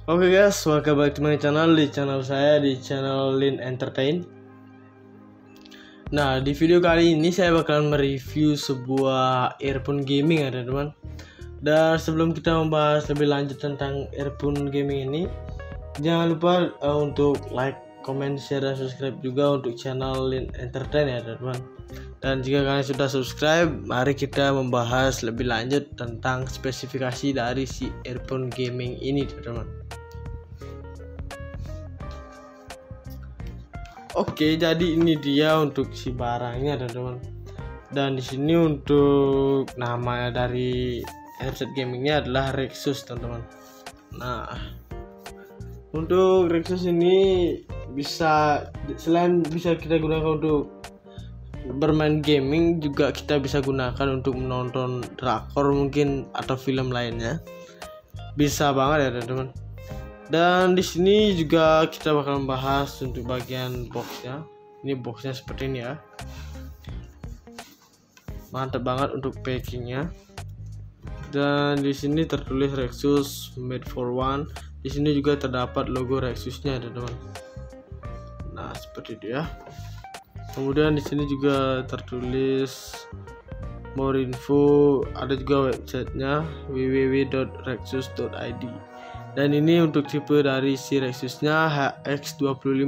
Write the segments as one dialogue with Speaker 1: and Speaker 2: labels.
Speaker 1: Oke guys, welcome back to my channel. Di channel saya, di channel Lin Entertain. Nah, di video kali ini saya bakalan mereview sebuah earphone gaming ya teman-teman. Dan sebelum kita membahas lebih lanjut tentang earphone gaming ini, jangan lupa untuk like, comment, share, dan subscribe juga untuk channel Lin Entertain ya teman-teman. Dan jika kalian sudah subscribe, mari kita membahas lebih lanjut tentang spesifikasi dari si earphone gaming ini teman-teman. Oke, jadi ini dia untuk si barangnya teman-teman. Dan di sini untuk nama dari headset gamingnya adalah Rexus teman-teman. Nah, untuk Rexus ini selain bisa kita gunakan untuk bermain gaming, juga kita bisa gunakan untuk menonton drakor mungkin atau film lainnya. Bisa banget ya teman-teman. Dan di sini juga kita bakal membahas untuk bagian boxnya. Ini boxnya seperti ini ya. Mantap banget untuk packingnya. Dan di sini tertulis Rexus made for one. Di sini juga terdapat logo Rexusnya teman-teman. Nah, seperti itu ya. Kemudian di sini juga tertulis more info, ada juga websitenya www.rexus.id. Dan ini untuk tipe dari si Rexusnya HX25.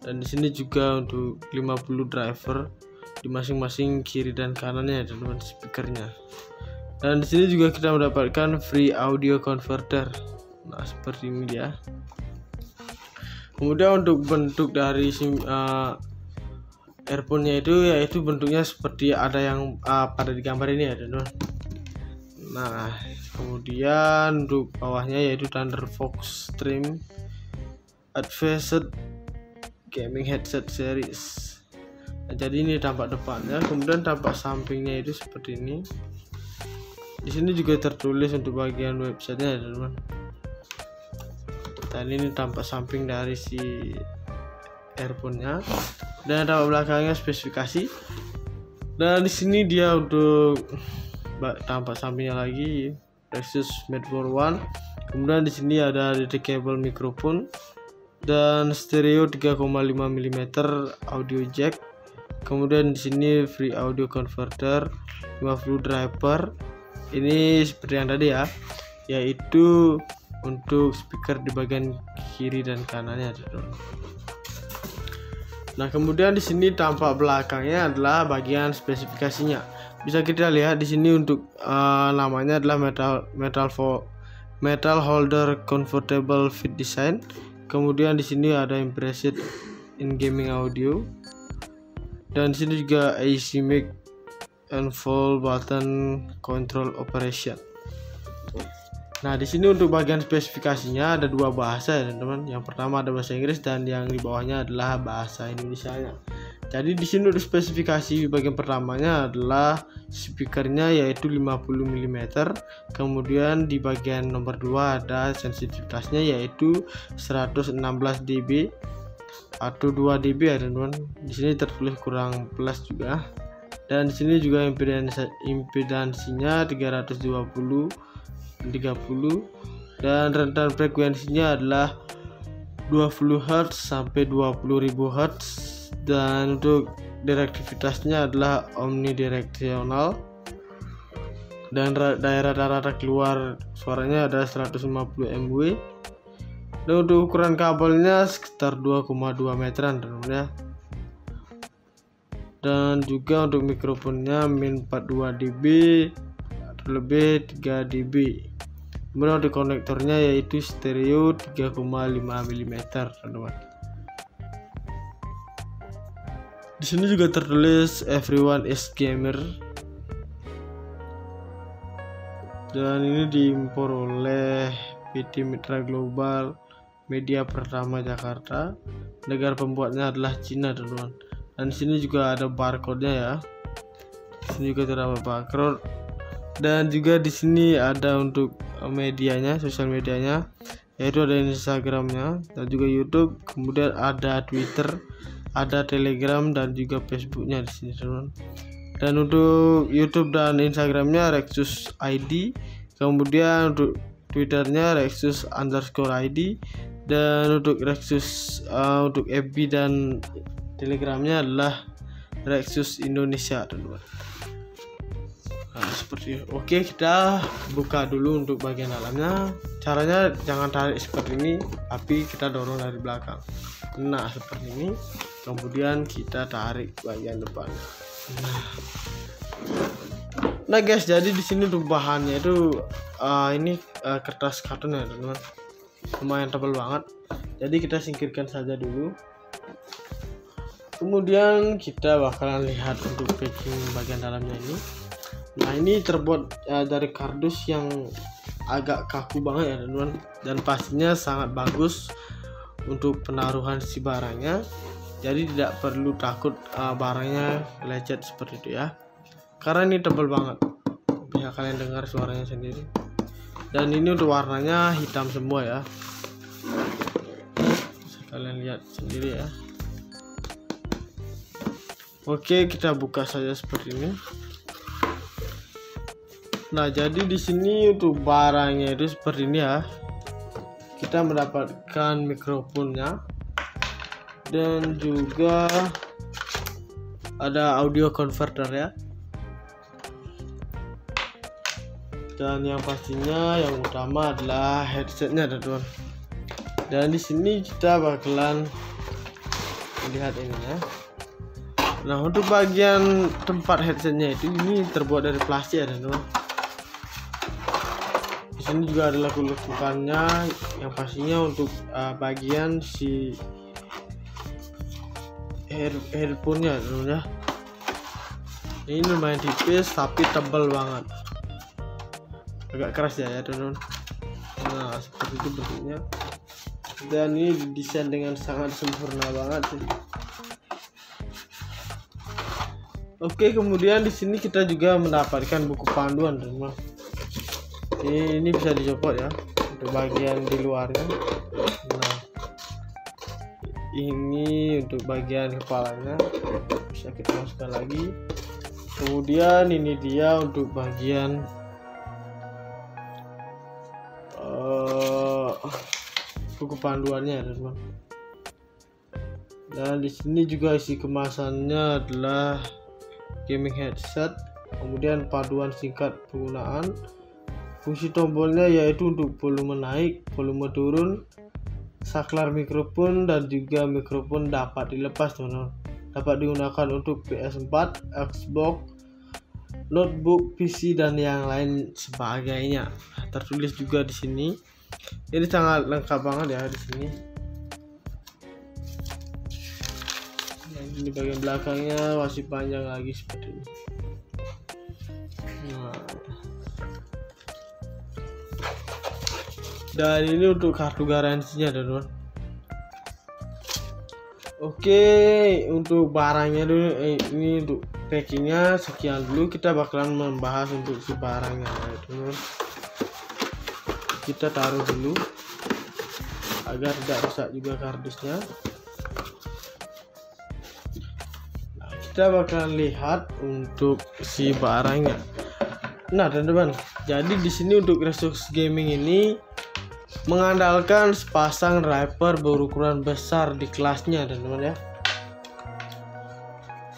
Speaker 1: Dan di sini juga untuk 50 driver di masing-masing kiri dan kanannya teman-teman speakernya. Dan di sini juga kita mendapatkan free audio converter. Nah, seperti ini dia. Kemudian untuk bentuk dari earphone-nya yaitu bentuknya seperti ada yang pada di gambar ini ya teman-teman. Nah, kemudian untuk bawahnya yaitu Thunder Fox Stream Advanced Gaming Headset Series. Nah, jadi ini tampak depannya, kemudian tampak sampingnya itu seperti ini. Di sini juga tertulis untuk bagian websitenya ya teman-teman. Dan ini tampak samping dari si earphone-nya. Dan tampak belakangnya spesifikasi. Dan di sini dia untuk tampak sampingnya lagi Rexus made for one. Kemudian di sini ada detachable microphone dan stereo 3,5 mm audio jack. Kemudian di sini free audio converter, 50 driver. Ini seperti yang tadi ya, yaitu untuk speaker di bagian kiri dan kanannya teman-teman. Nah, kemudian di sini tampak belakangnya adalah bagian spesifikasinya. Bisa kita lihat di sini untuk namanya adalah metal holder comfortable fit design. Kemudian di sini ada impressive in gaming audio. Dan di sini juga AC mic and full button control operation. Nah, di sini untuk bagian spesifikasinya ada dua bahasa ya teman-teman. Yang pertama ada bahasa Inggris dan yang di bawahnya adalah bahasa Indonesianya. Jadi di sini untuk spesifikasi bagian pertamanya adalah speakernya yaitu 50 mm. Kemudian di bagian nomor 2 ada sensitivitasnya yaitu 116 dB atau 2 dB ya teman-teman. Di sini tertulis kurang plus juga. Dan di sini juga impedansinya 330 dan rentan frekuensinya adalah 20 Hz sampai 20.000 Hz. Dan untuk direktivitasnya adalah omnidirectional. Dan daerah rata keluar suaranya ada 150 mW. Dan untuk ukuran kabelnya sekitar 2,2 meteran teman-teman ya. Dan juga untuk mikrofonnya min 42 dB atau lebih 3 dB. Kemudian untuk konektornya yaitu stereo 3,5 mm teman-teman. Di sini juga tertulis everyone is gamer. Dan ini diimpor oleh PT Mitra Global Media Pertama Jakarta. Negara pembuatnya adalah Cina teman-teman. Dan di sini juga ada barcode-nya ya. Di sini juga terdapat barcode. Dan juga di sini ada untuk medianya, sosial medianya, yaitu ada Instagramnya dan juga YouTube. Kemudian ada Twitter, ada Telegram dan juga Facebooknya di sini teman-teman. Dan untuk YouTube dan Instagramnya Rexus ID. Kemudian untuk Twitternya Rexus_ID, dan untuk Rexus untuk FB dan Telegramnya adalah Rexus Indonesia, teman-teman. Nah, seperti itu. Oke, kita buka dulu untuk bagian dalamnya. Caranya jangan tarik seperti ini, tapi kita dorong dari belakang. Nah, seperti ini. Kemudian kita tarik bagian depan. Nah guys, jadi di sini untuk bahannya itu ini kertas karton ya, teman-teman. Lumayan tebal banget. Jadi kita singkirkan saja dulu. Kemudian kita bakalan lihat untuk packing bagian dalamnya ini. Nah, ini terbuat dari kardus yang agak kaku banget ya, teman-teman, dan pastinya sangat bagus untuk penaruhan si barangnya. Jadi tidak perlu takut barangnya lecet seperti itu ya, karena ini tebal banget. Bisa kalian dengar suaranya sendiri. Dan ini untuk warnanya hitam semua ya, bisa kalian lihat sendiri ya. Oke, kita buka saja seperti ini. Nah, jadi di sini untuk barangnya itu seperti ini ya. Kita mendapatkan mikrofonnya dan juga ada audio converter ya. Dan yang pastinya yang utama adalah headsetnya, teman-teman. Dan di sini kita bakalan melihat ini ya. Nah, untuk bagian tempat headsetnya itu ini terbuat dari plastik ya, teman-teman. Di sini juga ada lekukannya yang pastinya untuk bagian si earphone-nya, teman-teman ya. Ini lumayan tipis tapi tebal banget. Agak keras ya, teman-teman. Nah, seperti itu bentuknya. Dan ini didesain dengan sangat sempurna banget sih. Oke, kemudian di sini kita juga mendapatkan buku panduan, teman-teman. Ini bisa dicopot ya untuk bagian di luarnya. Nah, ini untuk bagian kepalanya bisa kita masukkan lagi. Kemudian ini dia untuk bagian buku panduannya, teman-teman. Dan di sini juga isi kemasannya adalah gaming headset, kemudian panduan singkat penggunaan. Fungsi tombolnya yaitu untuk volume naik, volume turun, saklar mikrofon, dan juga mikrofon dapat dilepas, teman-teman. Dapat digunakan untuk PS4, Xbox, notebook, PC, dan yang lain sebagainya. Tertulis juga di sini. Ini sangat lengkap banget ya di sini. Nah, ini bagian belakangnya masih panjang lagi seperti ini. Nah, dan ini untuk kartu garansinya, teman-teman. Oke, untuk barangnya dulu, ini untuk packingnya sekian dulu. Kita bakalan membahas untuk si barangnya, teman-teman. Kita taruh dulu agar tidak rusak juga kardusnya. Nah, kita bakalan lihat untuk si barangnya. Nah, teman-teman, jadi di sini untuk Rexus Gaming ini mengandalkan sepasang driver berukuran besar di kelasnya, teman-teman ya.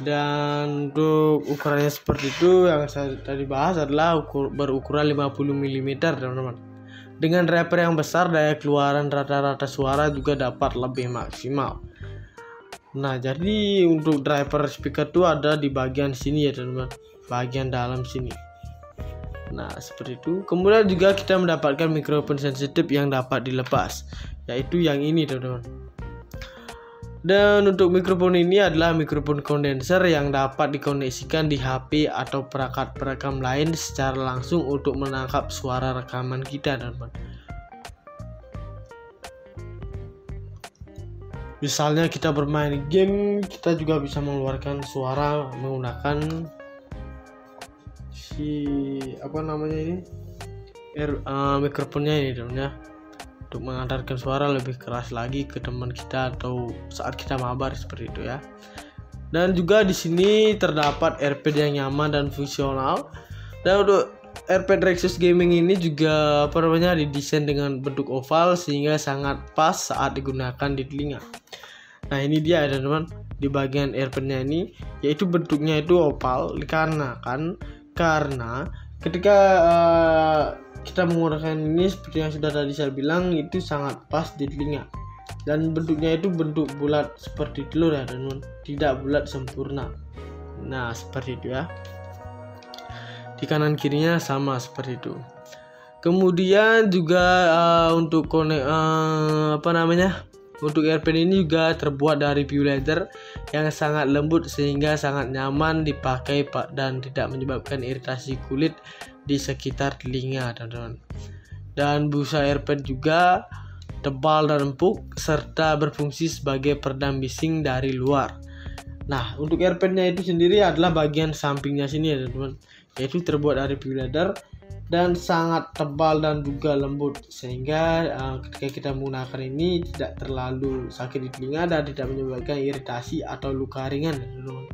Speaker 1: Dan untuk ukurannya seperti itu yang saya tadi bahas adalah berukuran 50 mm, teman-teman. Dengan driver yang besar, daya keluaran rata-rata suara juga dapat lebih maksimal. Nah, jadi untuk driver speaker itu ada di bagian sini ya, teman-teman, bagian dalam sini. Nah, seperti itu. Kemudian juga kita mendapatkan mikrofon sensitif yang dapat dilepas, yaitu yang ini, teman-teman. Dan untuk mikrofon ini adalah mikrofon kondenser yang dapat dikoneksikan di HP atau perangkat perekam lain secara langsung untuk menangkap suara rekaman kita, teman-teman. Misalnya kita bermain game, kita juga bisa mengeluarkan suara menggunakan mikrofonnya ini, teman-teman ya, untuk mengantarkan suara lebih keras lagi ke teman kita atau saat kita mabar seperti itu ya. Dan juga di sini terdapat AirPad yang nyaman dan fungsional. Dan untuk AirPad Rexus Gaming ini juga didesain dengan bentuk oval sehingga sangat pas saat digunakan di telinga. Nah ini dia teman-teman, di bagian AirPad-nya ini yaitu bentuknya itu oval karena ketika kita menggunakan ini seperti yang sudah tadi saya bilang itu sangat pas di telinga, dan bentuknya itu bentuk bulat seperti telur ya teman-teman, tidak bulat sempurna. Nah seperti itu ya, di kanan kirinya sama seperti itu. Kemudian juga untuk untuk AirPad ini juga terbuat dari pure leather yang sangat lembut sehingga sangat nyaman dipakai dan tidak menyebabkan iritasi kulit di sekitar telinga teman-teman. Dan busa AirPad juga tebal dan empuk serta berfungsi sebagai peredam bising dari luar. Nah untuk AirPad-nya itu sendiri adalah bagian sampingnya sini ya teman-teman, yaitu terbuat dari pure leather dan sangat tebal dan juga lembut sehingga ketika kita menggunakan ini tidak terlalu sakit di telinga dan tidak menyebabkan iritasi atau luka ringan teman-teman.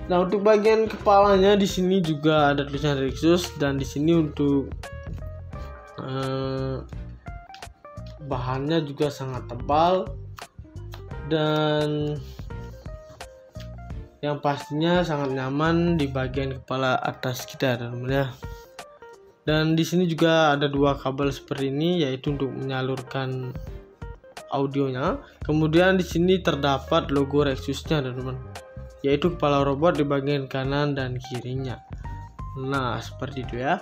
Speaker 1: Nah untuk bagian kepalanya di sini juga ada tulisan Rexus, dan di sini untuk bahannya juga sangat tebal dan yang pastinya sangat nyaman di bagian kepala atas kita teman-teman ya. Dan di sini juga ada dua kabel seperti ini, yaitu untuk menyalurkan audionya. Kemudian di sini terdapat logo Rexusnya teman-teman, yaitu kepala robot di bagian kanan dan kirinya. Nah seperti itu ya.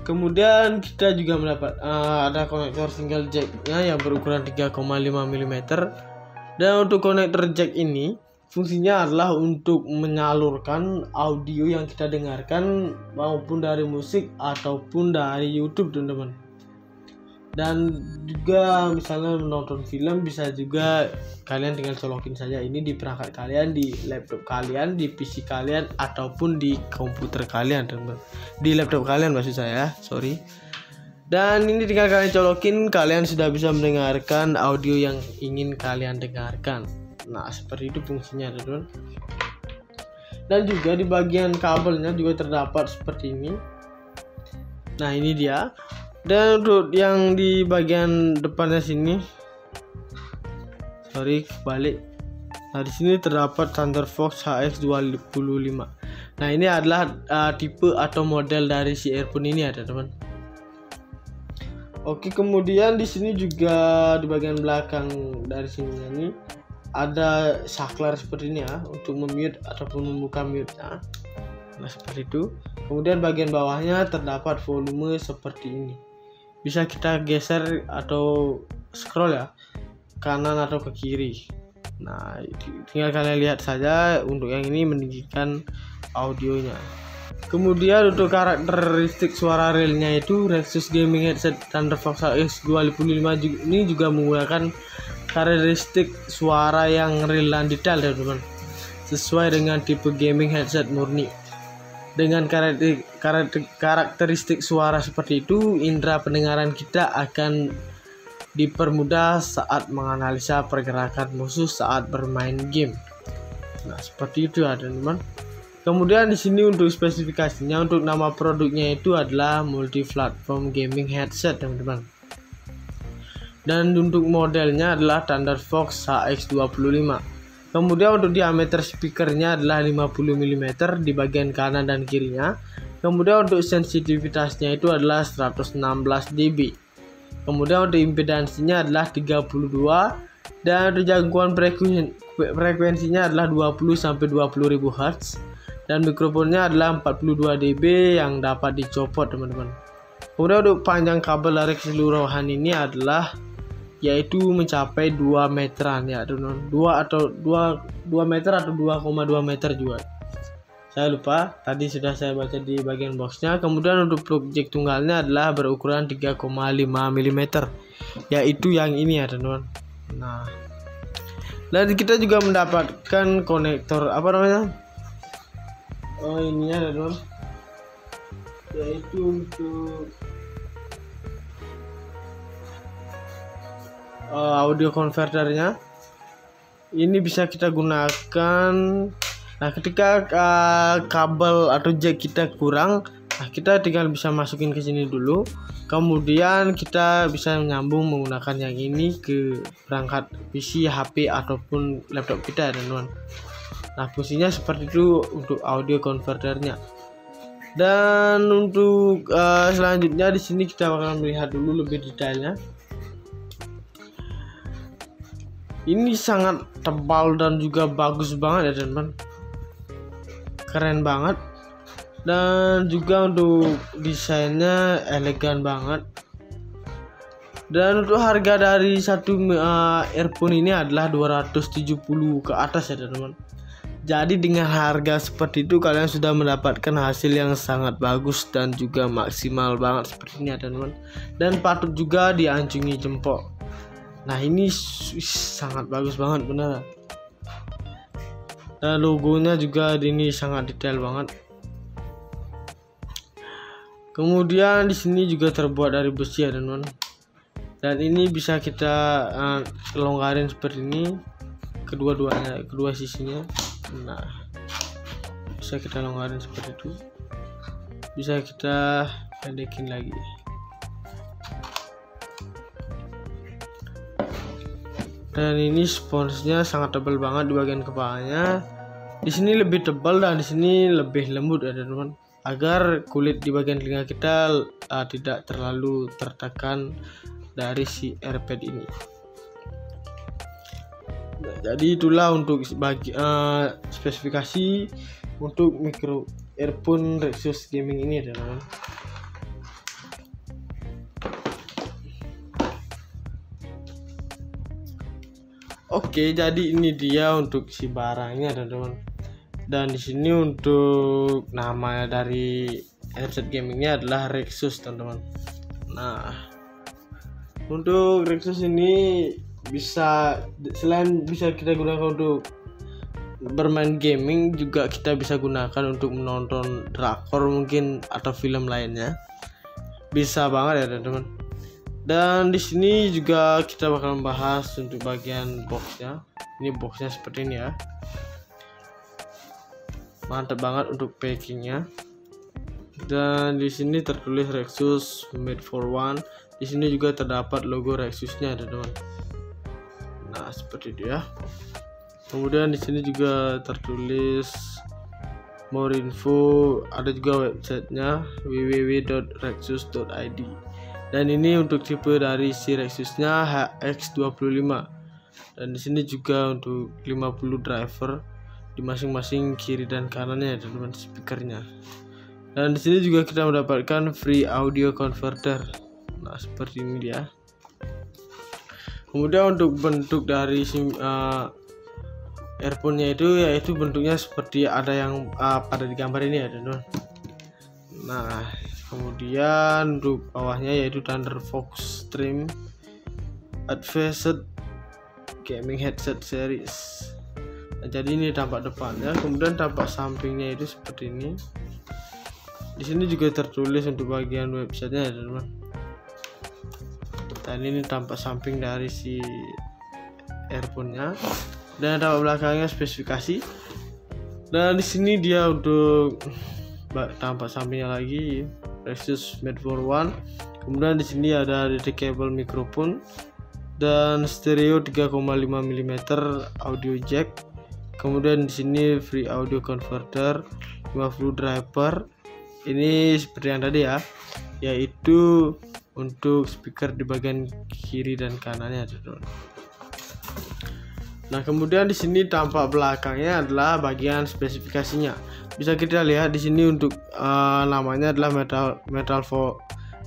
Speaker 1: Kemudian kita juga mendapat ada konektor single jack-nya yang berukuran 3,5 mm. Dan untuk konektor jack ini fungsinya adalah untuk menyalurkan audio yang kita dengarkan maupun dari musik ataupun dari YouTube teman-teman. Dan juga misalnya menonton film bisa juga kalian tinggal colokin saja ini di perangkat kalian, di laptop kalian, di PC kalian ataupun di komputer kalian teman-teman. Di laptop kalian maksud saya, sorry. Dan ini tinggal kalian colokin, kalian sudah bisa mendengarkan audio yang ingin kalian dengarkan. Nah seperti itu fungsinya teman-teman. Dan juga di bagian kabelnya juga terdapat seperti ini. Nah ini dia. Dan untuk yang di bagian depannya sini, balik. Nah di sini terdapat Thunderfox HX255. Nah ini adalah tipe atau model dari si earphone ini ya teman-teman. Oke, kemudian di sini juga di bagian belakang dari sini ini ada saklar seperti ini ya, untuk memute ataupun membuka mute-nya. Nah seperti itu. Kemudian bagian bawahnya terdapat volume seperti ini. Bisa kita geser atau scroll ya, kanan atau ke kiri. Nah tinggal kalian lihat saja, untuk yang ini meninggikan audionya. Kemudian untuk karakteristik suara realnya itu Rexus Gaming Headset Thunderfox HX255 ini juga menggunakan karakteristik suara yang real dan detail teman-teman, sesuai dengan tipe gaming headset murni. Dengan karakteristik suara seperti itu, indera pendengaran kita akan dipermudah saat menganalisa pergerakan musuh saat bermain game. Nah seperti itu ya teman-teman. Kemudian di sini untuk spesifikasinya, untuk nama produknya itu adalah multi platform gaming headset teman-teman. Dan untuk modelnya adalah Thunderfox HX25. Kemudian untuk diameter speakernya adalah 50 mm di bagian kanan dan kirinya. Kemudian untuk sensitivitasnya itu adalah 116 dB. Kemudian untuk impedansinya adalah 32, dan untuk jangkauan frekuensinya adalah 20-20.000 Hz. Dan mikrofonnya adalah 42 dB yang dapat dicopot teman-teman. Kemudian untuk panjang kabel dari keseluruhan ini adalah yaitu mencapai 2 meteran ya teman-teman. 2 meter atau 2,2 meter juga. Saya lupa, tadi sudah saya baca di bagian boxnya. Kemudian untuk plug jack tunggalnya adalah berukuran 3,5 mm, yaitu yang ini ya teman-teman. Nah, dan kita juga mendapatkan konektor ini ya teman-teman, yaitu untuk audio converternya. Ini bisa kita gunakan Nah, ketika kabel atau jack kita kurang, nah kita tinggal bisa masukin ke sini dulu. Kemudian kita bisa menyambung menggunakan yang ini ke perangkat PC, HP ataupun laptop kita, teman-teman. Nah, fungsinya seperti itu untuk audio converternya. Dan untuk selanjutnya di sini kita akan melihat dulu lebih detailnya. Ini sangat tebal dan juga bagus banget ya, teman-teman. Keren banget. Dan juga untuk desainnya elegan banget. Dan untuk harga dari satu earphone ini adalah 270 ke atas ya, teman-teman. Jadi dengan harga seperti itu kalian sudah mendapatkan hasil yang sangat bagus dan juga maksimal banget seperti ini ya, teman-teman. Dan patut juga diacungi jempol. Nah, ini sangat bagus banget benar. Dan logonya juga ini sangat detail banget. Kemudian di sini juga terbuat dari besi ya, teman-teman. Dan ini bisa kita longgarin seperti ini, kedua sisinya. Nah, bisa kita longgarin seperti itu. Bisa kita pendekin lagi. Dan ini sponsnya sangat tebal banget di bagian kepalanya. Di sini lebih tebal dan di sini lebih lembut ya, teman-teman. Agar kulit di bagian telinga kita tidak terlalu tertekan dari si AirPad ini. Nah, jadi itulah untuk spesifikasi untuk micro earphone Rexus Gaming ini, teman-teman. Oke, jadi ini dia untuk si barangnya, teman-teman. Dan di sini untuk nama dari headset gamingnya adalah Rexus, teman-teman. Nah, untuk Rexus ini selain bisa kita gunakan untuk bermain gaming, juga kita bisa gunakan untuk menonton drakor mungkin atau film lainnya. Bisa banget ya, teman-teman. Dan di sini juga kita bakal membahas untuk bagian boxnya. Ini boxnya seperti ini ya. Mantap banget untuk packingnya. Dan di sini tertulis Rexus made for one. Di sini juga terdapat logo Rexusnya, teman-teman. Nah, seperti itu ya. Kemudian di sini juga tertulis more info. Ada juga websitenya www.rexus.id. Dan ini untuk tipe dari si Rexusnya HX25. Dan di sini juga untuk 50 driver di masing-masing kiri dan kanannya, teman-teman, speakernya. Dan di sini juga kita mendapatkan free audio converter. Nah, seperti ini dia. Kemudian untuk bentuk dari earphone-nya yaitu bentuknya seperti ada yang pada di gambar ini ya, teman-teman. Nah, kemudian untuk bawahnya yaitu Thunder Fox Stream Advanced Gaming Headset Series. Nah, jadi ini tampak depannya, kemudian tampak sampingnya itu seperti ini. Di sini juga tertulis untuk bagian websitenya ya, teman-teman. Dan ini tampak samping dari si earphone-nya. Dan tampak belakangnya spesifikasi. Dan di sini dia untuk tampak sampingnya lagi Rexus made for one. Kemudian di sini ada detachable microphone dan stereo 3,5 mm audio jack. Kemudian di sini free audio converter, 50 driver. Ini seperti yang tadi ya, yaitu untuk speaker di bagian kiri dan kanannya, teman-teman. Nah, kemudian di sini tampak belakangnya adalah bagian spesifikasinya. Bisa kita lihat di sini untuk namanya adalah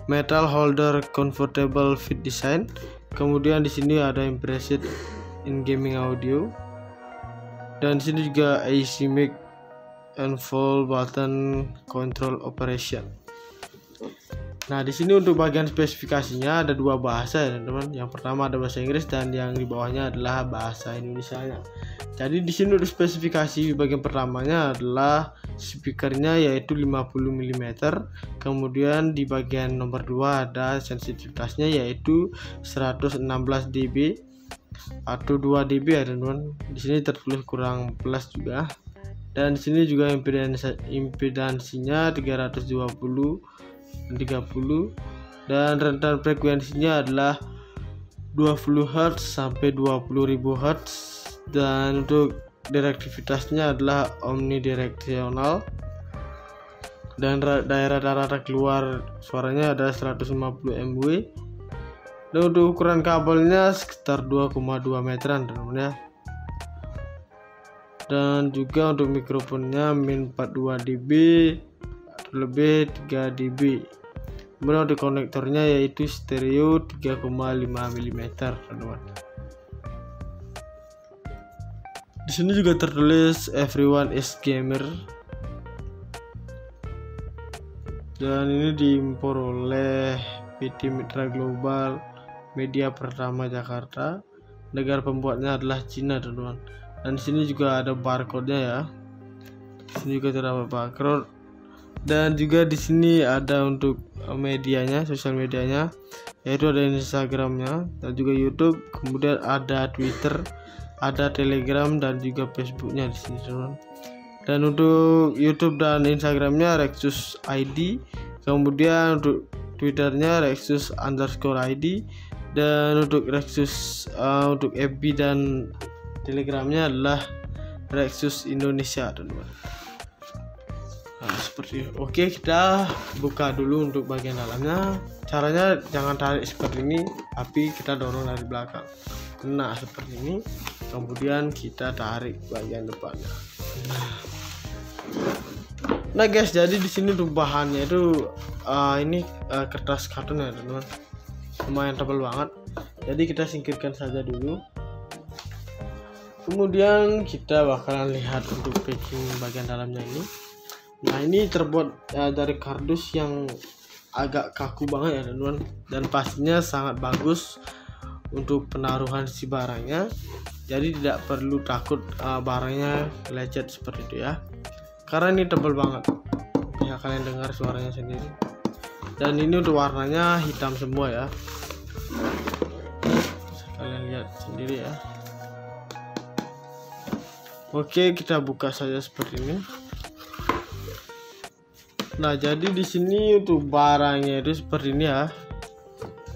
Speaker 1: metal holder comfortable fit design. Kemudian di sini ada impressive in gaming audio. Dan di sini juga AC mic and full button control operation. Nah, di sini untuk bagian spesifikasinya ada dua bahasa ya, teman-teman. Yang pertama ada bahasa Inggris dan yang di bawahnya adalah bahasa Indonesianya. Jadi di sini untuk spesifikasi bagian pertamanya adalah speakernya yaitu 50 mm. Kemudian di bagian nomor 2 ada sensitivitasnya yaitu 116 dB atau 2 dB ya, teman-teman. Di sini tertulis kurang plus juga. Dan di sini juga impedansinya 320 dan 30, dan rentan frekuensinya adalah 20 Hz sampai 20.000 Hz, dan untuk direktivitasnya adalah omnidireksional, dan daerah keluar suaranya ada 150 mW. Dan untuk ukuran kabelnya sekitar 2,2 meteran teman-teman ya. Dan juga untuk mikrofonnya min 42 dB lebih 3 dB. Kemudian untuk konektornya yaitu stereo 3,5 mm teman-teman. Di sini juga tertulis everyone is gamer. Dan ini diimpor oleh PT Mitra Global Media Pertama Jakarta. Negara pembuatnya adalah Cina teman-teman. Dan di sini juga ada barcode-nya ya. Di sini juga terdapat barcode. Dan juga di sini ada untuk medianya, sosial medianya, yaitu ada Instagramnya dan juga YouTube. Kemudian ada Twitter, ada Telegram dan juga Facebooknya di sini teman-teman. Dan untuk YouTube dan Instagramnya Rexus ID. Kemudian untuk Twitternya Rexus_ID. Dan untuk Rexus untuk FB dan Telegramnya adalah Rexus Indonesia teman-teman. Nah, seperti itu. Oke, kita buka dulu untuk bagian dalamnya. Caranya jangan tarik seperti ini, tapi kita dorong dari belakang. Nah, seperti ini. Kemudian kita tarik bagian depannya. Nah guys, jadi di sini tuh bahannya itu ini kertas karton ya teman-teman. Lumayan tebal banget. Jadi kita singkirkan saja dulu. Kemudian kita bakalan lihat untuk packing bagian dalamnya ini. Nah, ini terbuat dari kardus yang agak kaku banget ya teman-teman, dan pastinya sangat bagus untuk penaruhan si barangnya. Jadi tidak perlu takut barangnya lecet seperti itu ya, karena ini tebal banget ya, kalian dengar suaranya sendiri. Dan ini untuk warnanya hitam semua ya, kalian lihat sendiri ya. Oke, kita buka saja seperti ini. Nah, jadi di sini untuk barangnya itu seperti ini ya.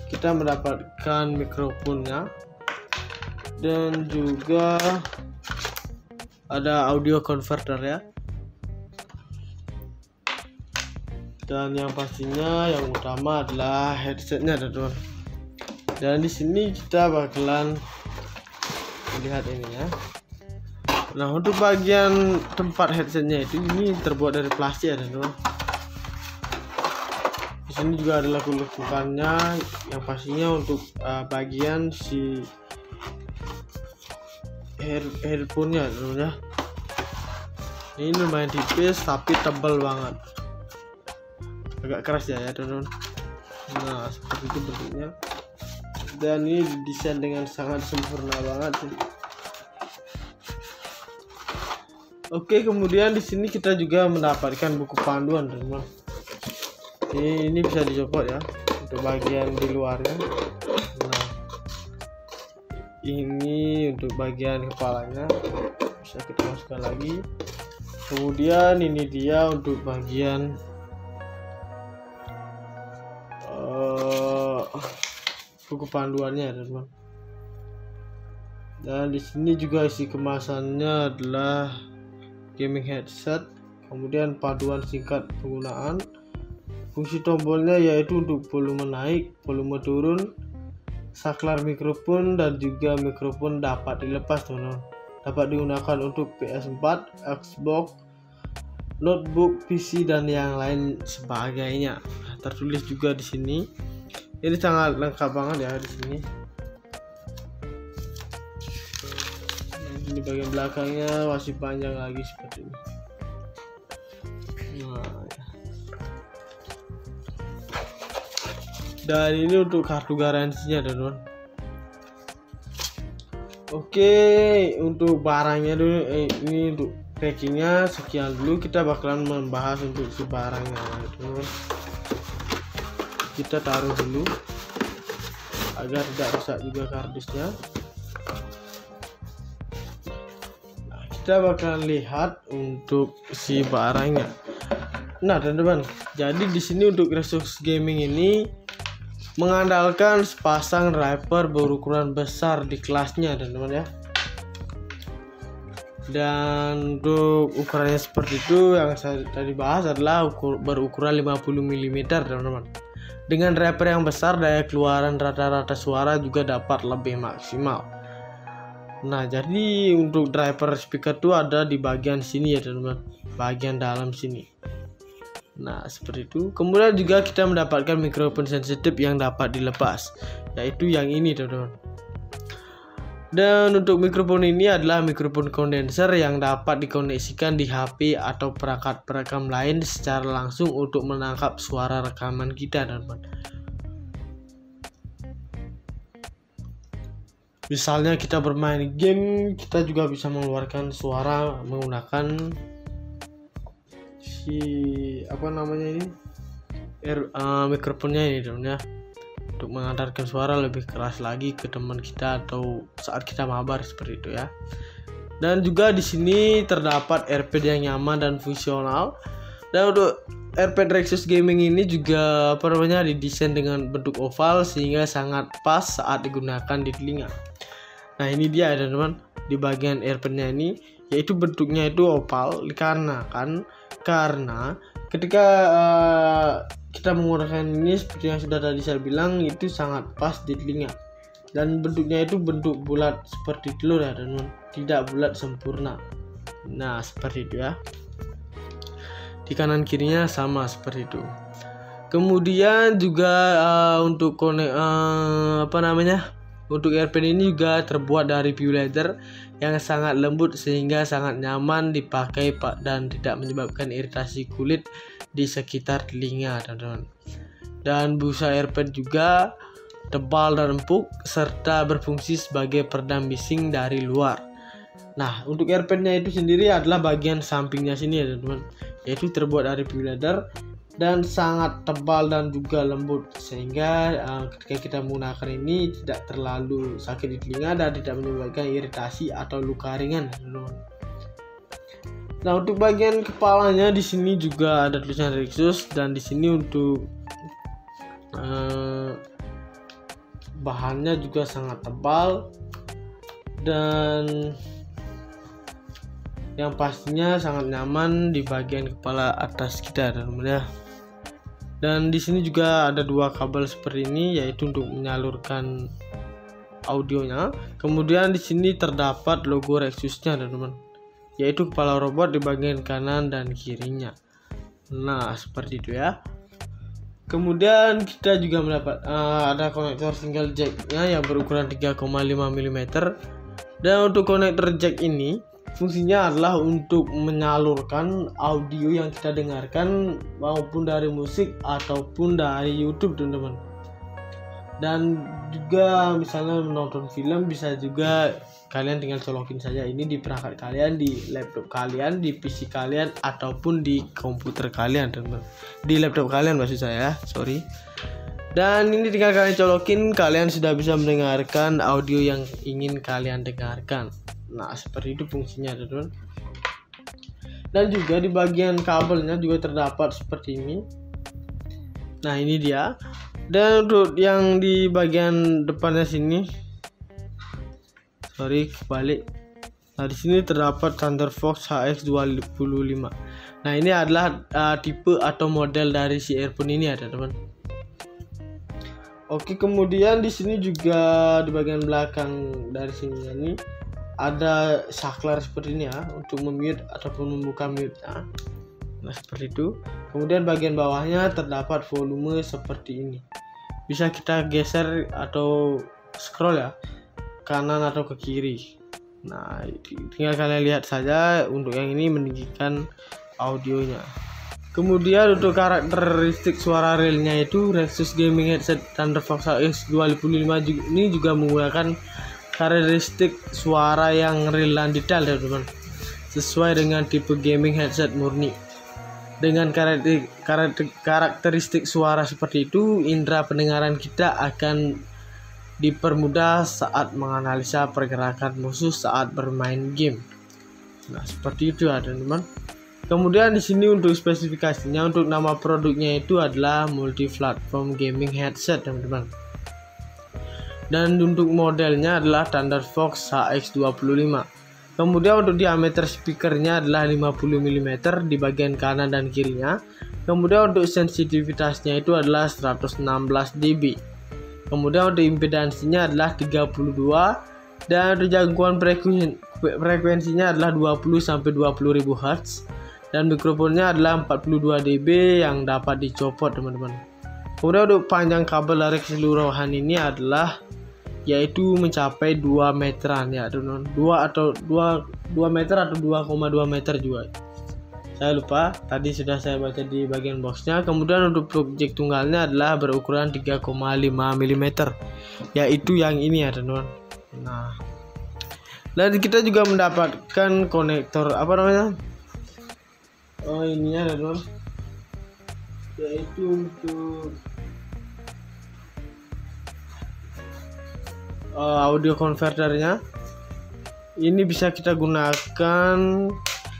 Speaker 1: Kita mendapatkan mikrofonnya dan juga ada audio converter ya. Dan yang pastinya yang utama adalah headsetnya teman-teman. Dan di sini kita bakalan lihat ini ya. Nah, untuk bagian tempat headsetnya itu ini terbuat dari plastik ya teman-teman. Di sini juga ada lekukannya yang pastinya untuk bagian si headphone-nya teman-teman ya. Ini lumayan tipis tapi tebal banget. Agak keras ya teman-teman. Nah, seperti itu bentuknya. Dan ini didesain dengan sangat sempurna banget sih. Oke, kemudian di sini kita juga mendapatkan buku panduan teman-teman. Ini bisa dicopot ya untuk bagian di luarnya. Nah, ini untuk bagian kepalanya bisa kita masukkan lagi. Kemudian ini dia untuk bagian buku panduannya teman-teman. Dan di sini juga isi kemasannya adalah gaming headset, kemudian panduan singkat penggunaan, fungsi tombolnya yaitu untuk volume naik, volume turun, saklar mikrofon, dan juga mikrofon dapat dilepas teman-teman. Dapat digunakan untuk PS4, Xbox, notebook, PC, dan yang lain sebagainya. Tertulis juga di sini. Ini sangat lengkap banget ya di sini. Ini bagian belakangnya masih panjang lagi seperti ini. Nah, dan ini untuk kartu garansinya teman-teman. Oke, untuk barangnya dulu ini untuk packingnya sekian dulu. Kita bakalan membahas untuk si barangnya teman-teman. Kita taruh dulu agar tidak rusak juga kardusnya. Nah, kita bakal lihat untuk si barangnya. Nah teman-teman, jadi di sini untuk Resus Gaming ini mengandalkan sepasang driver berukuran besar di kelasnya teman-teman ya. Dan untuk ukurannya seperti itu yang saya tadi bahas adalah berukuran 50 mm teman-teman. Dengan driver yang besar, daya keluaran rata-rata suara juga dapat lebih maksimal. Nah, jadi untuk driver speaker itu ada di bagian sini ya teman-teman, bagian dalam sini. Nah, seperti itu. Kemudian juga kita mendapatkan mikrofon sensitif yang dapat dilepas, yaitu yang ini teman-teman. Dan untuk mikrofon ini adalah mikrofon kondenser yang dapat dikoneksikan di HP atau perangkat perekam lain secara langsung untuk menangkap suara rekaman kita teman-teman. Misalnya kita bermain game, kita juga bisa mengeluarkan suara menggunakan mikrofonnya ini teman ya, untuk mengantarkan suara lebih keras lagi ke teman kita atau saat kita mabar seperti itu ya. Dan juga di sini terdapat AirPad yang nyaman dan fungsional. Dan untuk AirPad Resus Gaming ini juga didesain dengan bentuk oval sehingga sangat pas saat digunakan di telinga. Nah ini dia teman-teman, di bagian AirPad-nya ini, yaitu bentuknya itu oval karena ketika kita menggunakan ini seperti yang sudah tadi saya bilang, itu sangat pas di telinga. Dan bentuknya itu bentuk bulat seperti telur ya teman-teman, tidak bulat sempurna. Nah seperti itu ya. Di kanan kirinya sama seperti itu. Kemudian juga untuk untuk AirPad ini juga terbuat dari pure leather yang sangat lembut sehingga sangat nyaman dipakai dan tidak menyebabkan iritasi kulit di sekitar telinga teman-teman. Dan busa AirPad juga tebal dan empuk serta berfungsi sebagai peredam bising dari luar. Nah untuk AirPad-nya itu sendiri adalah bagian sampingnya sini ya teman-teman, yaitu terbuat dari pure leather dan sangat tebal dan juga lembut sehingga ketika kita menggunakan ini tidak terlalu sakit di telinga dan tidak menyebabkan iritasi atau luka ringan teman-teman. Nah untuk bagian kepalanya di sini juga ada tulisan Resus, dan di sini untuk bahannya juga sangat tebal dan yang pastinya sangat nyaman di bagian kepala atas kita teman-teman ya. Dan di sini juga ada dua kabel seperti ini, yaitu untuk menyalurkan audionya. Kemudian di sini terdapat logo Resusnya teman-teman, yaitu kepala robot di bagian kanan dan kirinya. Nah seperti itu ya. Kemudian kita juga mendapat ada konektor single jacknya yang berukuran 3,5 mm. Dan untuk konektor jack ini fungsinya adalah untuk menyalurkan audio yang kita dengarkan maupun dari musik ataupun dari YouTube teman-teman. Dan juga misalnya menonton film bisa juga kalian tinggal colokin saja ini di perangkat kalian, di laptop kalian, di PC kalian ataupun di komputer kalian teman-teman. Di laptop kalian maksud saya, sorry. Dan ini tinggal kalian colokin, kalian sudah bisa mendengarkan audio yang ingin kalian dengarkan. Nah seperti itu fungsinya teman-teman. Dan juga di bagian kabelnya juga terdapat seperti ini. Nah ini dia. Dan untuk yang di bagian depannya sini, kebalik. Nah di sini terdapat Thunderfox HX255. Nah ini adalah tipe atau model dari si earphone ini ya teman-teman. Oke, kemudian di sini juga di bagian belakang dari sini ini ada saklar seperti ini ya, untuk memute ataupun membuka mute-nya. Nah seperti itu. Kemudian bagian bawahnya terdapat volume seperti ini. Bisa kita geser atau scroll ya, kanan atau ke kiri. Nah tinggal kalian lihat saja, untuk yang ini meninggikan audionya. Kemudian untuk karakteristik suara realnya itu Resus Gaming Headset Thunderfox HX255 ini juga menggunakan karakteristik suara yang real dan detail teman-teman, sesuai dengan tipe gaming headset murni. Dengan karakteristik suara seperti itu, indera pendengaran kita akan dipermudah saat menganalisa pergerakan musuh saat bermain game. Nah, seperti itu ya teman-teman. Kemudian di sini untuk spesifikasinya, untuk nama produknya itu adalah multi platform gaming headset teman-teman. Dan untuk modelnya adalah Thunderfox HX25. Kemudian untuk diameter speakernya adalah 50 mm di bagian kanan dan kirinya. Kemudian untuk sensitivitasnya itu adalah 116 dB. Kemudian untuk impedansinya adalah 32, dan untuk jangkauan frekuensinya adalah 20 sampai 20.000 Hz, dan mikrofonnya adalah 42 dB yang dapat dicopot teman-teman. Kemudian untuk panjang kabel dari keseluruhan ini adalah yaitu mencapai 2 meteran ya teman-teman. 2 meter atau 2,2 meter juga. Saya lupa, tadi sudah saya baca di bagian boxnya. Kemudian untuk objek tunggalnya adalah berukuran 3,5 mm, yaitu yang ini ya teman-teman. Nah, dan kita juga mendapatkan konektor apa namanya? Oh, ini ya teman-teman, yaitu untuk audio converternya. Ini bisa kita gunakan.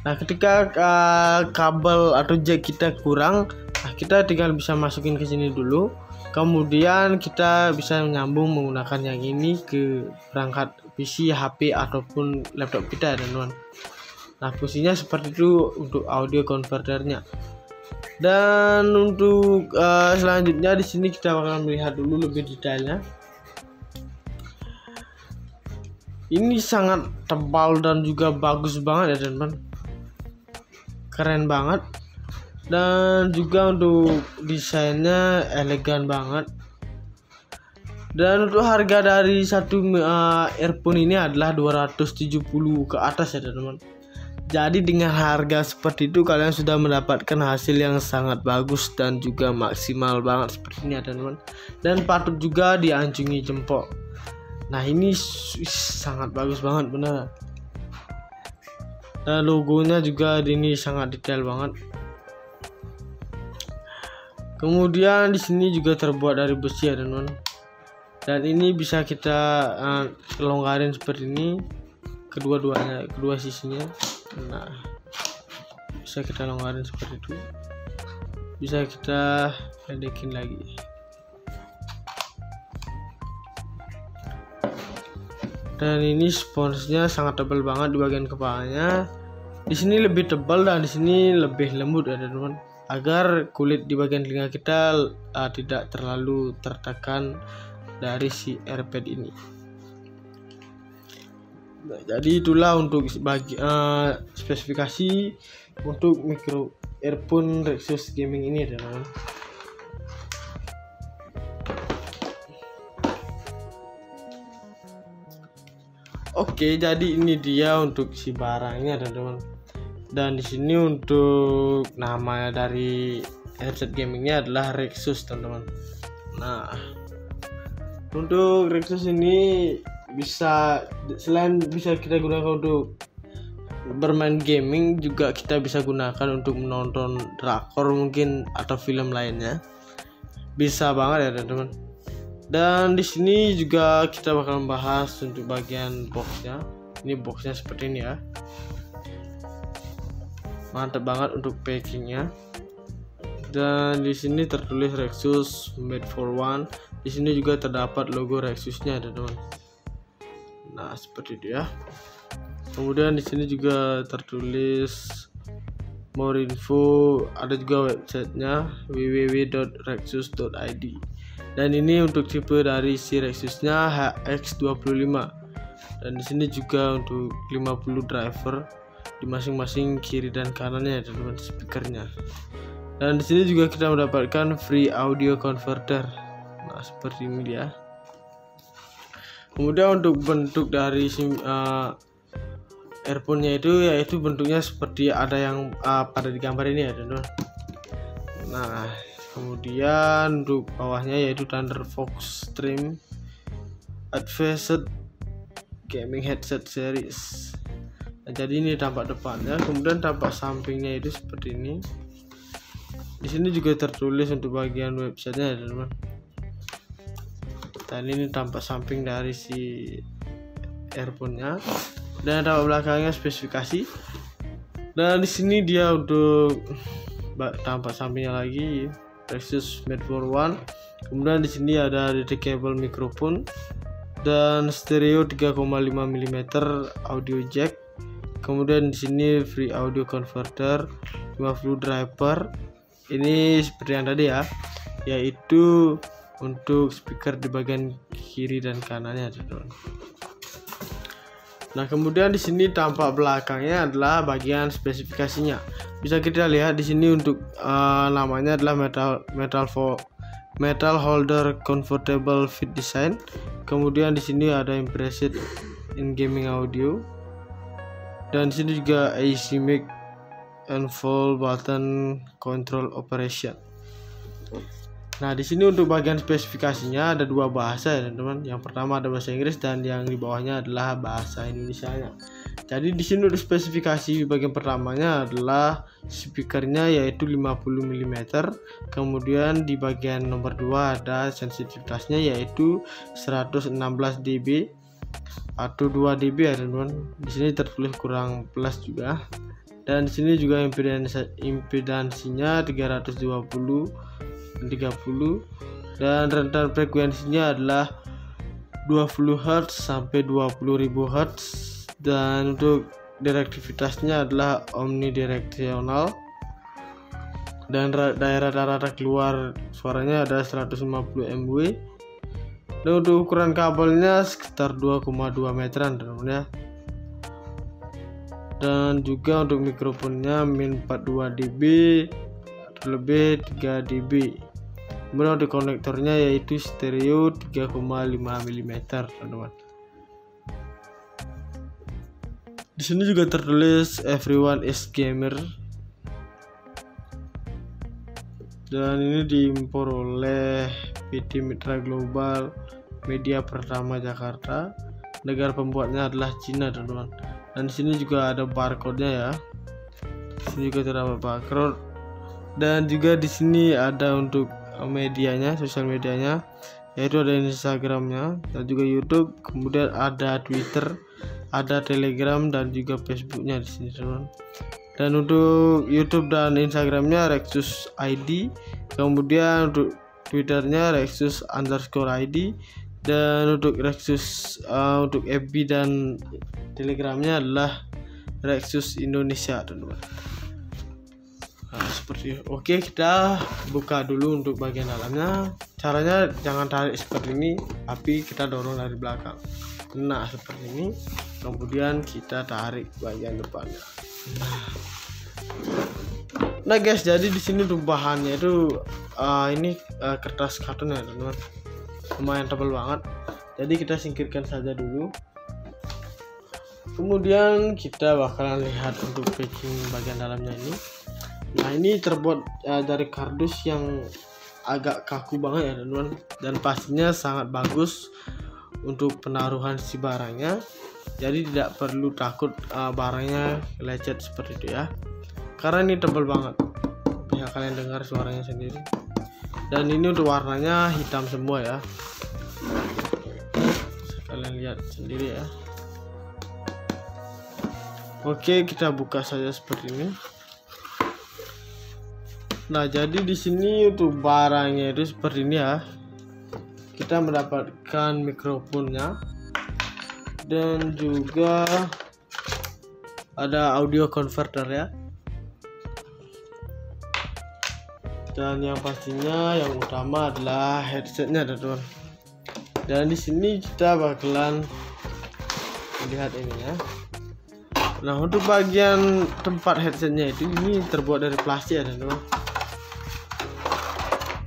Speaker 1: Nah, ketika kabel atau jack kita kurang, nah kita tinggal bisa masukin ke sini dulu. Kemudian kita bisa menyambung menggunakan yang ini ke perangkat PC, HP ataupun laptop kita, teman-teman. Nah, fungsinya seperti itu untuk audio converternya. Dan untuk selanjutnya di sini kita akan melihat dulu lebih detailnya. Ini sangat tebal dan juga bagus banget ya teman-teman. Keren banget, dan juga untuk desainnya elegan banget. Dan untuk harga dari satu earphone ini adalah 270 ke atas ya teman-teman. Jadi dengan harga seperti itu kalian sudah mendapatkan hasil yang sangat bagus dan juga maksimal banget seperti ini ya teman-teman, dan patut juga diacungi jempol. Nah, ini sangat bagus banget benar. Dan logonya juga ini sangat detail banget. Kemudian di sini juga terbuat dari besi ya teman-teman. Dan ini bisa kita longgarin seperti ini, kedua sisinya. Nah, bisa kita longgarin seperti itu. Bisa kita pendekin lagi. Dan ini sponsnya sangat tebal banget di bagian kepalanya. Di sini lebih tebal dan di sini lebih lembut ya teman-teman, agar kulit di bagian telinga kita tidak terlalu tertekan dari si AirPad ini. Nah, jadi itulah untuk spesifikasi untuk micro earphone Rexus Gaming ini ya teman-teman. Oke, jadi ini dia untuk si barangnya teman-teman. Dan di sini untuk nama dari headset gamingnya adalah Rexus teman-teman. Nah, untuk Rexus ini selain bisa kita gunakan untuk bermain gaming, juga kita bisa gunakan untuk menonton drakor mungkin atau film lainnya. Bisa banget ya teman-teman. Dan di sini juga kita bakal membahas untuk bagian boxnya. Ini boxnya seperti ini ya. Mantap banget untuk packingnya. Dan di sini tertulis Rexus Made for One. Di sini juga terdapat logo Rexusnya teman-teman. Nah, seperti itu ya. Kemudian di sini juga tertulis more info. Ada juga websitenya www.rexus.id. Dan ini untuk tipe dari si Rexusnya HX25. Dan di sini juga untuk 50 driver di masing-masing kiri dan kanannya ya teman-teman, speakernya. Dan di sini juga kita mendapatkan free audio converter. Nah, seperti ini dia. Kemudian untuk bentuk dari earphone-nya itu yaitu bentuknya seperti ada yang pada di gambar ini ya teman-teman. Nah, kemudian untuk bawahnya yaitu Thunderfox Stream Advanced Gaming Headset Series. Nah, jadi ini tampak depannya, kemudian tampak sampingnya itu seperti ini. Di sini juga tertulis untuk bagian websitenya ya teman-teman. Dan ini tampak samping dari si earphone-nya. Dan tampak belakangnya spesifikasi. Dan di sini dia untuk tampak sampingnya lagi Rexus Made for One. Kemudian di sini ada detectable microphone dan stereo 3,5 mm audio jack. Kemudian di sini free audio converter, 50 driver. Ini seperti yang tadi ya, yaitu untuk speaker di bagian kiri dan kanannya, teman-teman. Nah, kemudian di sini tampak belakangnya adalah bagian spesifikasinya. Bisa kita lihat di sini untuk namanya adalah metal holder comfortable fit design. Kemudian di sini ada impressive in gaming audio. Dan di sini juga AC mic and full button control operation. Nah, di sini untuk bagian spesifikasinya ada dua bahasa ya, teman-teman. Yang pertama ada bahasa Inggris dan yang di bawahnya adalah bahasa Indonesianya. Jadi di sini untuk spesifikasi bagian pertamanya adalah speakernya yaitu 50 mm. Kemudian di bagian nomor 2 ada sensitivitasnya yaitu 116 dB atau 2 dB ya, teman-teman. Di sini tertulis kurang plus juga. Dan di sini juga impedansinya 320 30 dan rentan frekuensinya adalah 20 Hz sampai 20.000 Hz. Dan untuk direktivitasnya adalah omnidirectional dan daerah rata keluar suaranya ada 150 mW. Dan untuk ukuran kabelnya sekitar 2,2 meteran, teman-teman ya. Dan juga untuk mikrofonnya min 42 dB atau lebih 3 dB. Kemudian untuk konektornya yaitu stereo 3,5 mm, teman-teman. Di sini juga tertulis everyone is gamer. Dan ini diimpor oleh PT Mitra Global Media Pertama Jakarta. Negara pembuatnya adalah Cina, teman-teman. Dan di sini juga ada barcode-nya ya. Di sini juga terdapat barcode. Dan juga di sini ada untuk medianya, sosial medianya, yaitu ada Instagramnya dan juga YouTube. Kemudian ada Twitter, ada Telegram dan juga Facebooknya di sini, teman. Dan untuk YouTube dan Instagramnya Rexus ID. Kemudian untuk Twitternya Rexus_ID. Dan untuk Rexus untuk FB dan Telegramnya adalah Rexus Indonesia, teman-teman. Nah, seperti oke, kita buka dulu untuk bagian dalamnya. Caranya jangan tarik seperti ini, tapi kita dorong dari belakang. Nah, seperti ini. Kemudian kita tarik bagian depannya. Nah guys, jadi di sini untuk bahannya itu ini kertas karton ya, teman-teman. Lumayan tebal banget. Jadi kita singkirkan saja dulu. Kemudian kita bakalan lihat untuk packing bagian dalamnya ini. Nah, ini terbuat dari kardus yang agak kaku banget ya, teman-teman. Dan pastinya sangat bagus untuk penaruhan si barangnya. Jadi tidak perlu takut barangnya lecet seperti itu ya. Karena ini tebal banget. Bisa kalian dengar suaranya sendiri. Dan ini untuk warnanya hitam semua ya. Bisa kalian lihat sendiri ya. Oke, kita buka saja seperti ini. Nah, jadi di sini untuk barangnya itu seperti ini ya. Kita mendapatkan mikrofonnya dan juga ada audio converter ya. Dan yang pastinya yang utama adalah headsetnya, teman-teman. Dan di sini kita bakalan lihat ini ya. Nah, untuk bagian tempat headsetnya itu ini terbuat dari plastik ya, teman-teman.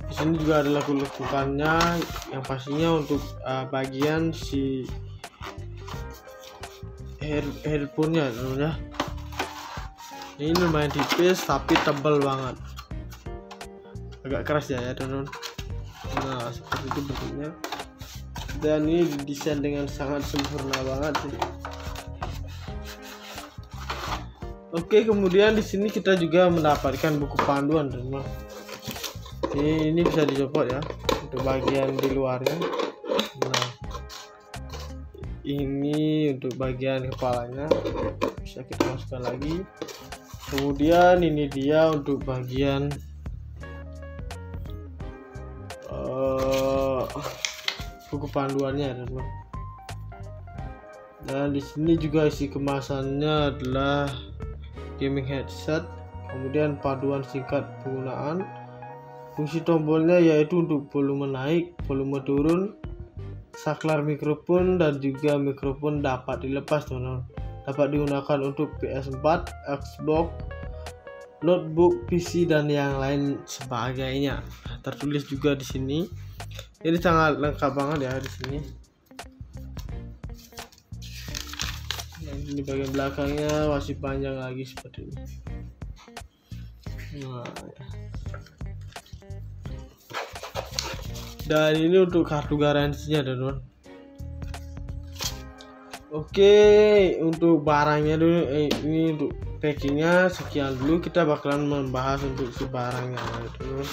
Speaker 1: Di sini juga ada lekukannya yang pastinya untuk bagian si headphone-nya, teman-teman ya. Ini lumayan tipis tapi tebal banget. Agak keras ya, teman-teman. Nah, seperti itu bentuknya. Dan ini didesain dengan sangat sempurna banget sih. Oke, kemudian di sini kita juga mendapatkan buku panduan, teman-teman. Ini bisa dicopot ya untuk bagian di luarnya. Nah, ini untuk bagian kepalanya, bisa kita masukkan lagi. Kemudian ini dia untuk bagian buku panduannya, teman-teman. Dan di sini juga isi kemasannya adalah gaming headset, kemudian panduan singkat penggunaan. Fungsi tombolnya yaitu untuk volume naik, volume turun, saklar mikrofon, dan juga mikrofon dapat dilepas, teman-teman. Dapat digunakan untuk PS4, Xbox, notebook, PC, dan yang lain sebagainya. Tertulis juga di sini. Ini sangat lengkap banget ya di sini. Ini bagian belakangnya masih panjang lagi seperti ini. Nah, dan ini untuk kartu garansinya, teman-teman. Oke, untuk barangnya dulu, ini untuk packingnya sekian dulu. Kita bakalan membahas untuk si barangnya, teman-teman.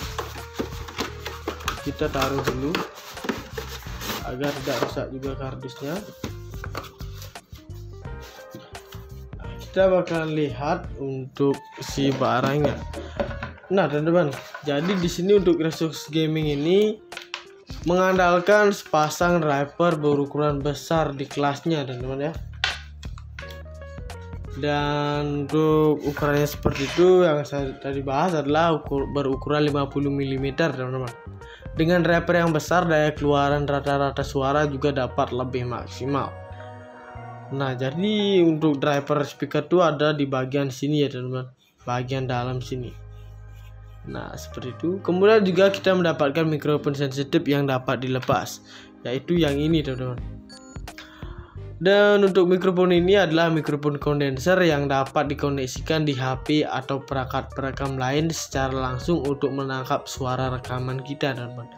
Speaker 1: Kita taruh dulu agar tidak rusak juga kardusnya. Nah, kita bakalan lihat untuk si barangnya. Nah, teman-teman, jadi di sini untuk Resox Gaming ini mengandalkan sepasang driver berukuran besar di kelasnya, teman-teman ya. Dan untuk ukurannya seperti itu yang saya tadi bahas adalah berukuran 50 mm, teman-teman. Dengan driver yang besar, daya keluaran rata-rata suara juga dapat lebih maksimal. Nah, jadi untuk driver speaker itu ada di bagian sini ya, teman-teman, bagian dalam sini. Nah, seperti itu. Kemudian juga kita mendapatkan mikrofon sensitif yang dapat dilepas, yaitu yang ini, teman-teman. Dan untuk mikrofon ini adalah mikrofon kondenser yang dapat dikoneksikan di HP atau perangkat perekam lain secara langsung untuk menangkap suara rekaman kita, teman-teman.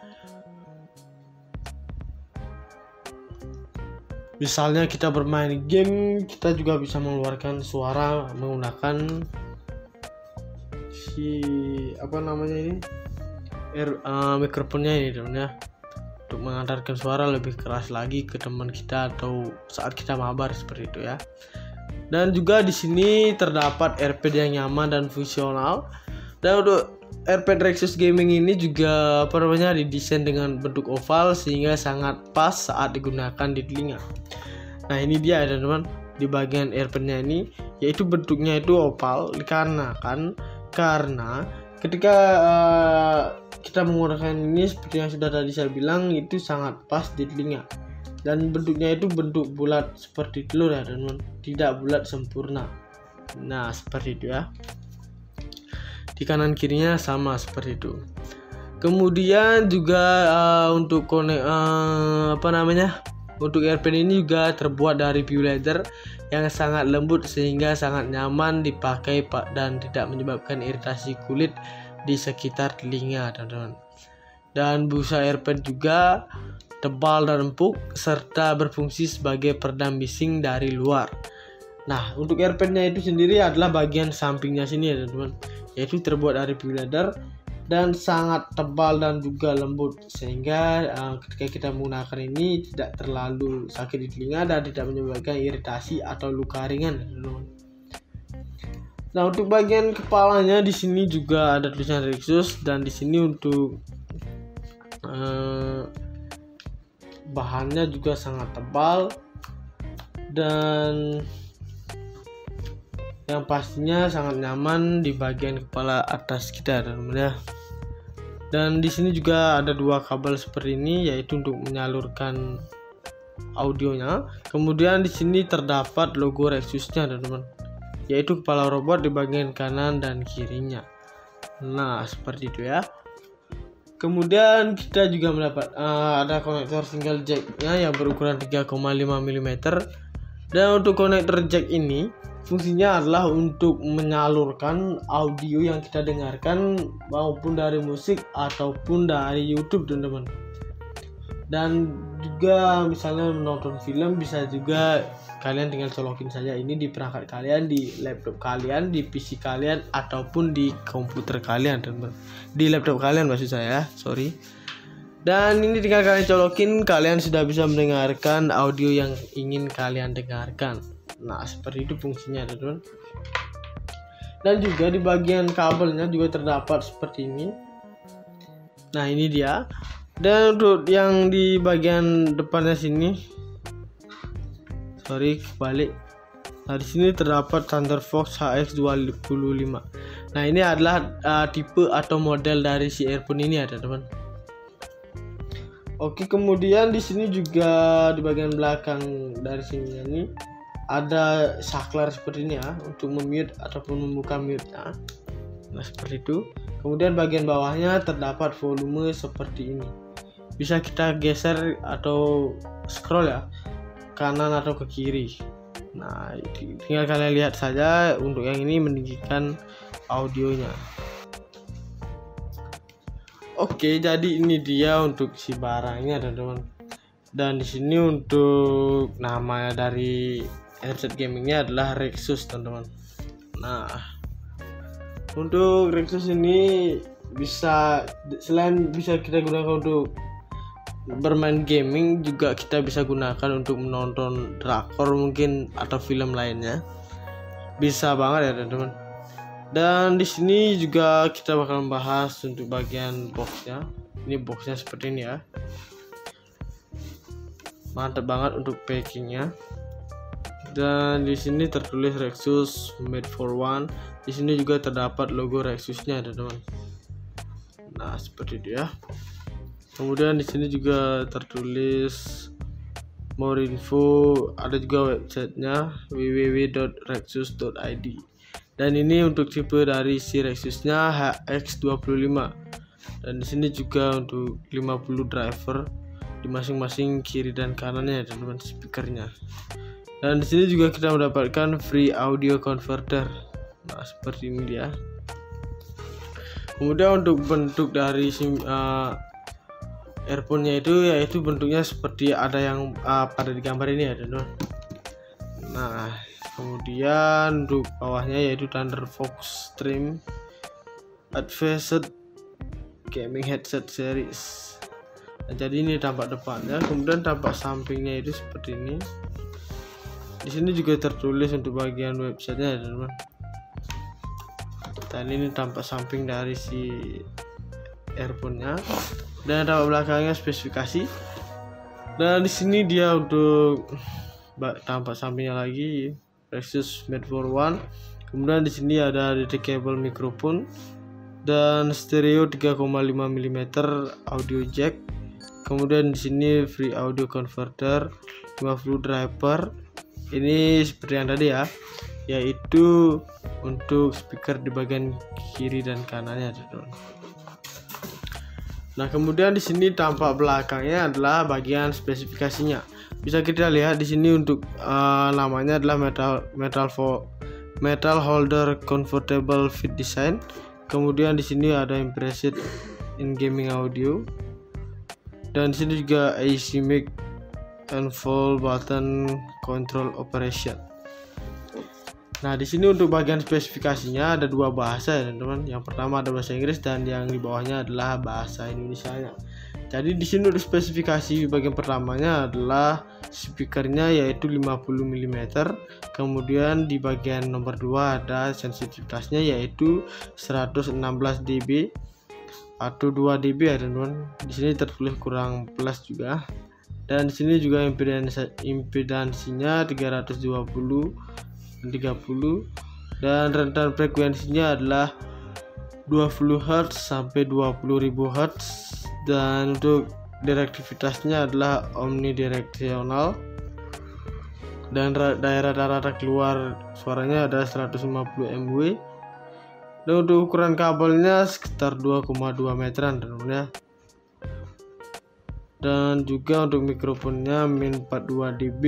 Speaker 1: Misalnya kita bermain game, kita juga bisa mengeluarkan suara menggunakan si mikrofonnya ini, teman ya, untuk mengantarkan suara lebih keras lagi ke teman kita atau saat kita mabar seperti itu ya. Dan juga di sini terdapat AirPad yang nyaman dan fungsional. Dan untuk AirPad Resox Gaming ini juga didesain dengan bentuk oval sehingga sangat pas saat digunakan di telinga. Nah, ini dia, teman-teman, di bagian AirPad-nya ini, yaitu bentuknya itu oval karena ketika kita menggunakan ini seperti yang sudah tadi saya bilang, itu sangat pas di telinga. Dan bentuknya itu bentuk bulat seperti telur ya, teman-teman, tidak bulat sempurna. Nah, seperti itu ya. Di kanan kirinya sama seperti itu. Kemudian juga untuk untuk AirPad ini juga terbuat dari bio leather yang sangat lembut sehingga sangat nyaman dipakai dan tidak menyebabkan iritasi kulit di sekitar telinga, teman-teman. Dan busa AirPad juga tebal dan empuk serta berfungsi sebagai peredam bising dari luar. Nah, untuk AirPad-nya itu sendiri adalah bagian sampingnya sini ya, teman-teman, yaitu terbuat dari bio leather dan sangat tebal dan juga lembut sehingga ketika kita menggunakan ini tidak terlalu sakit di telinga dan tidak menyebabkan iritasi atau luka ringan, teman-teman. Nah, untuk bagian kepalanya di sini juga ada tulisan Resox, dan di sini untuk bahannya juga sangat tebal dan yang pastinya sangat nyaman di bagian kepala atas kita, teman-teman ya. Dan di sini juga ada dua kabel seperti ini, yaitu untuk menyalurkan audionya. Kemudian di sini terdapat logo Resox-nya, teman-teman, yaitu kepala robot di bagian kanan dan kirinya. Nah, seperti itu ya. Kemudian kita juga mendapat ada konektor single jack-nya yang berukuran 3,5 mm. Dan untuk konektor jack ini fungsinya adalah untuk menyalurkan audio yang kita dengarkan maupun dari musik ataupun dari YouTube, teman-teman. Dan juga misalnya menonton film bisa juga kalian tinggal colokin saja ini di perangkat kalian, di laptop kalian, di PC kalian ataupun di komputer kalian, teman-teman. Di laptop kalian maksud saya, sorry. Dan ini tinggal kalian colokin, kalian sudah bisa mendengarkan audio yang ingin kalian dengarkan. Nah, seperti itu fungsinya, teman-teman. Dan juga di bagian kabelnya juga terdapat seperti ini. Nah, ini dia. Dan untuk yang di bagian depannya sini, kebalik. Nah, di sini terdapat Thunderfox HX25. Nah, ini adalah tipe atau model dari si earphone ini ya, teman-teman. Oke, kemudian di sini juga di bagian belakang dari sini ini ada saklar seperti ini ya, untuk memute ataupun membuka mute-nya. Nah, seperti itu. Kemudian bagian bawahnya terdapat volume seperti ini. Bisa kita geser atau scroll ya, kanan atau ke kiri. Nah, tinggal kalian lihat saja. Untuk yang ini meninggikan audionya. Oke, jadi ini dia untuk si barangnya, teman-teman. Dan di sini untuk nama dari headset gamingnya adalah Rexus, teman-teman. Nah, untuk Rexus ini selain bisa kita gunakan untuk bermain gaming, juga kita bisa gunakan untuk menonton drakor mungkin atau film lainnya. Bisa banget ya, teman-teman. Dan di sini juga kita bakal membahas untuk bagian boxnya. Ini boxnya seperti ini ya. Mantap banget untuk packingnya. Dan di sini tertulis Rexus Made for One. Di sini juga terdapat logo Rexusnya, teman-teman. Nah, seperti itu ya. Kemudian di sini juga tertulis more info. Ada juga websitenya www.rexus.id. Dan ini untuk tipe dari si Rexusnya HX25. Dan di sini juga untuk 50 driver di masing-masing kiri dan kanannya, teman-teman, speakernya. Dan di sini juga kita mendapatkan free audio converter. Nah, seperti ini dia. Kemudian untuk bentuk dari earphone-nya itu yaitu bentuknya seperti ada yang pada di gambar ini ya, teman-teman. Nah, kemudian untuk bawahnya yaitu Thunderfox Stream Advanced Gaming Headset Series. Nah, jadi ini tampak depannya, kemudian tampak sampingnya itu seperti ini. Di sini juga tertulis untuk bagian websitenya, teman-teman. Dan ini tampak samping dari si earphone-nya. Dan tampak belakangnya spesifikasi. Dan di sini dia untuk tampak sampingnya lagi Rexus Made for One. Kemudian di sini ada detachable mikrofon dan stereo 3,5 mm audio jack. Kemudian di sini free audio converter, 50 driver. Ini seperti yang tadi ya, yaitu untuk speaker di bagian kiri dan kanannya, teman-teman. Nah, kemudian di sini tampak belakangnya adalah bagian spesifikasinya. Bisa kita lihat di sini untuk namanya adalah metal holder comfortable fit design. Kemudian di sini ada impressive in gaming audio. Dan di sini juga AC mic and full button control operation. Nah, di sini untuk bagian spesifikasinya ada dua bahasa ya, teman-teman. Yang pertama ada bahasa Inggris dan yang di bawahnya adalah bahasa Indonesianya. Jadi di sini untuk spesifikasi bagian pertamanya adalah speakernya yaitu 50 mm. Kemudian di bagian nomor 2 ada sensitivitasnya yaitu 116 dB atau 2 dB ya, teman-teman. Di sini tertulis kurang plus juga. Dan di sini juga impedansinya 320 dan 30 dan rentan frekuensinya adalah 20 Hz sampai 20.000 Hz. Dan untuk direktivitasnya adalah omnidireksional dan daerah rata keluar suaranya ada 150 mW. Dan untuk ukuran kabelnya sekitar 2,2 meteran, teman-teman ya. Dan juga untuk mikrofonnya min 42 dB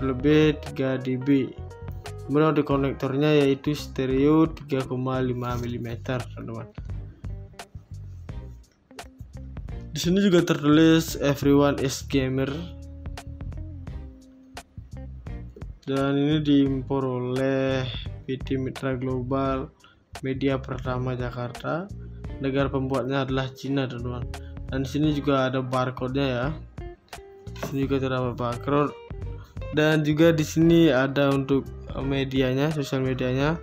Speaker 1: lebih 3 dB. Kemudian untuk konektornya yaitu stereo 3,5 mm, teman-teman. Di sini juga tertulis everyone is gamer. Dan ini diimpor oleh PT Mitra Global Media Pertama Jakarta. Negara pembuatnya adalah Cina, teman-teman. Dan di sini juga ada barcode-nya ya. Di sini juga terdapat barcode. Dan juga di sini ada untuk medianya, sosial medianya,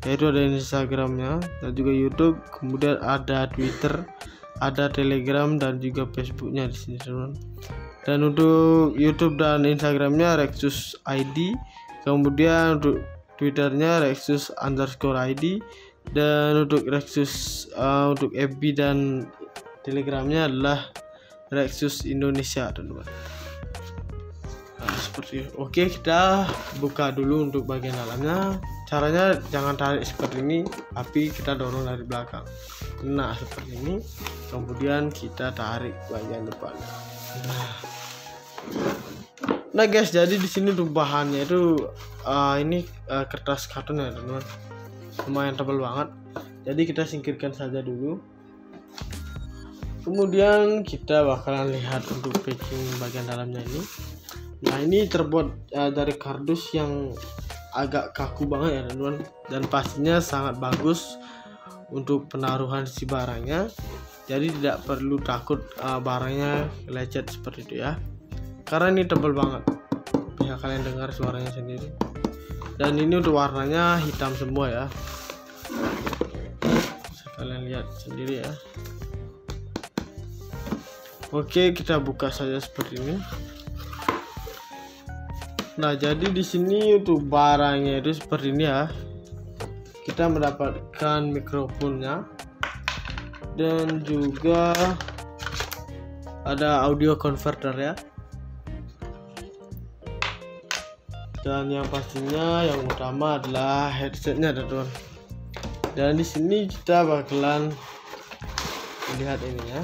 Speaker 1: yaitu ada Instagramnya dan juga YouTube. Kemudian ada Twitter, ada Telegram dan juga Facebooknya di sini teman. Dan untuk YouTube dan Instagramnya Rexus ID. Kemudian untuk Twitternya Rexus_ID. Dan untuk Rexus untuk FB dan Telegramnya adalah Rexus Indonesia teman-teman. Nah, seperti oke, kita buka dulu untuk bagian dalamnya. Caranya jangan tarik seperti ini, tapi kita dorong dari belakang. Nah, seperti ini. Kemudian kita tarik bagian depannya. Nah guys, jadi di sini untuk bahannya itu ini kertas karton ya teman-teman. Lumayan tebal banget. Jadi kita singkirkan saja dulu. Kemudian kita bakalan lihat untuk packing bagian dalamnya ini. Nah, ini terbuat dari kardus yang agak kaku banget ya teman-teman, dan pastinya sangat bagus untuk penaruhan si barangnya. Jadi tidak perlu takut barangnya lecet seperti itu ya, karena ini tebal banget. Bisa kalian dengar suaranya sendiri. Dan ini untuk warnanya hitam semua ya, bisa kalian lihat sendiri ya. Oke, kita buka saja seperti ini. Nah, jadi di sini untuk barangnya itu seperti ini ya. Kita mendapatkan mikrofonnya dan juga ada audio converter ya. Dan yang pastinya yang utama adalah headsetnya teman-teman. Dan di sini kita bakalan lihat ini ya.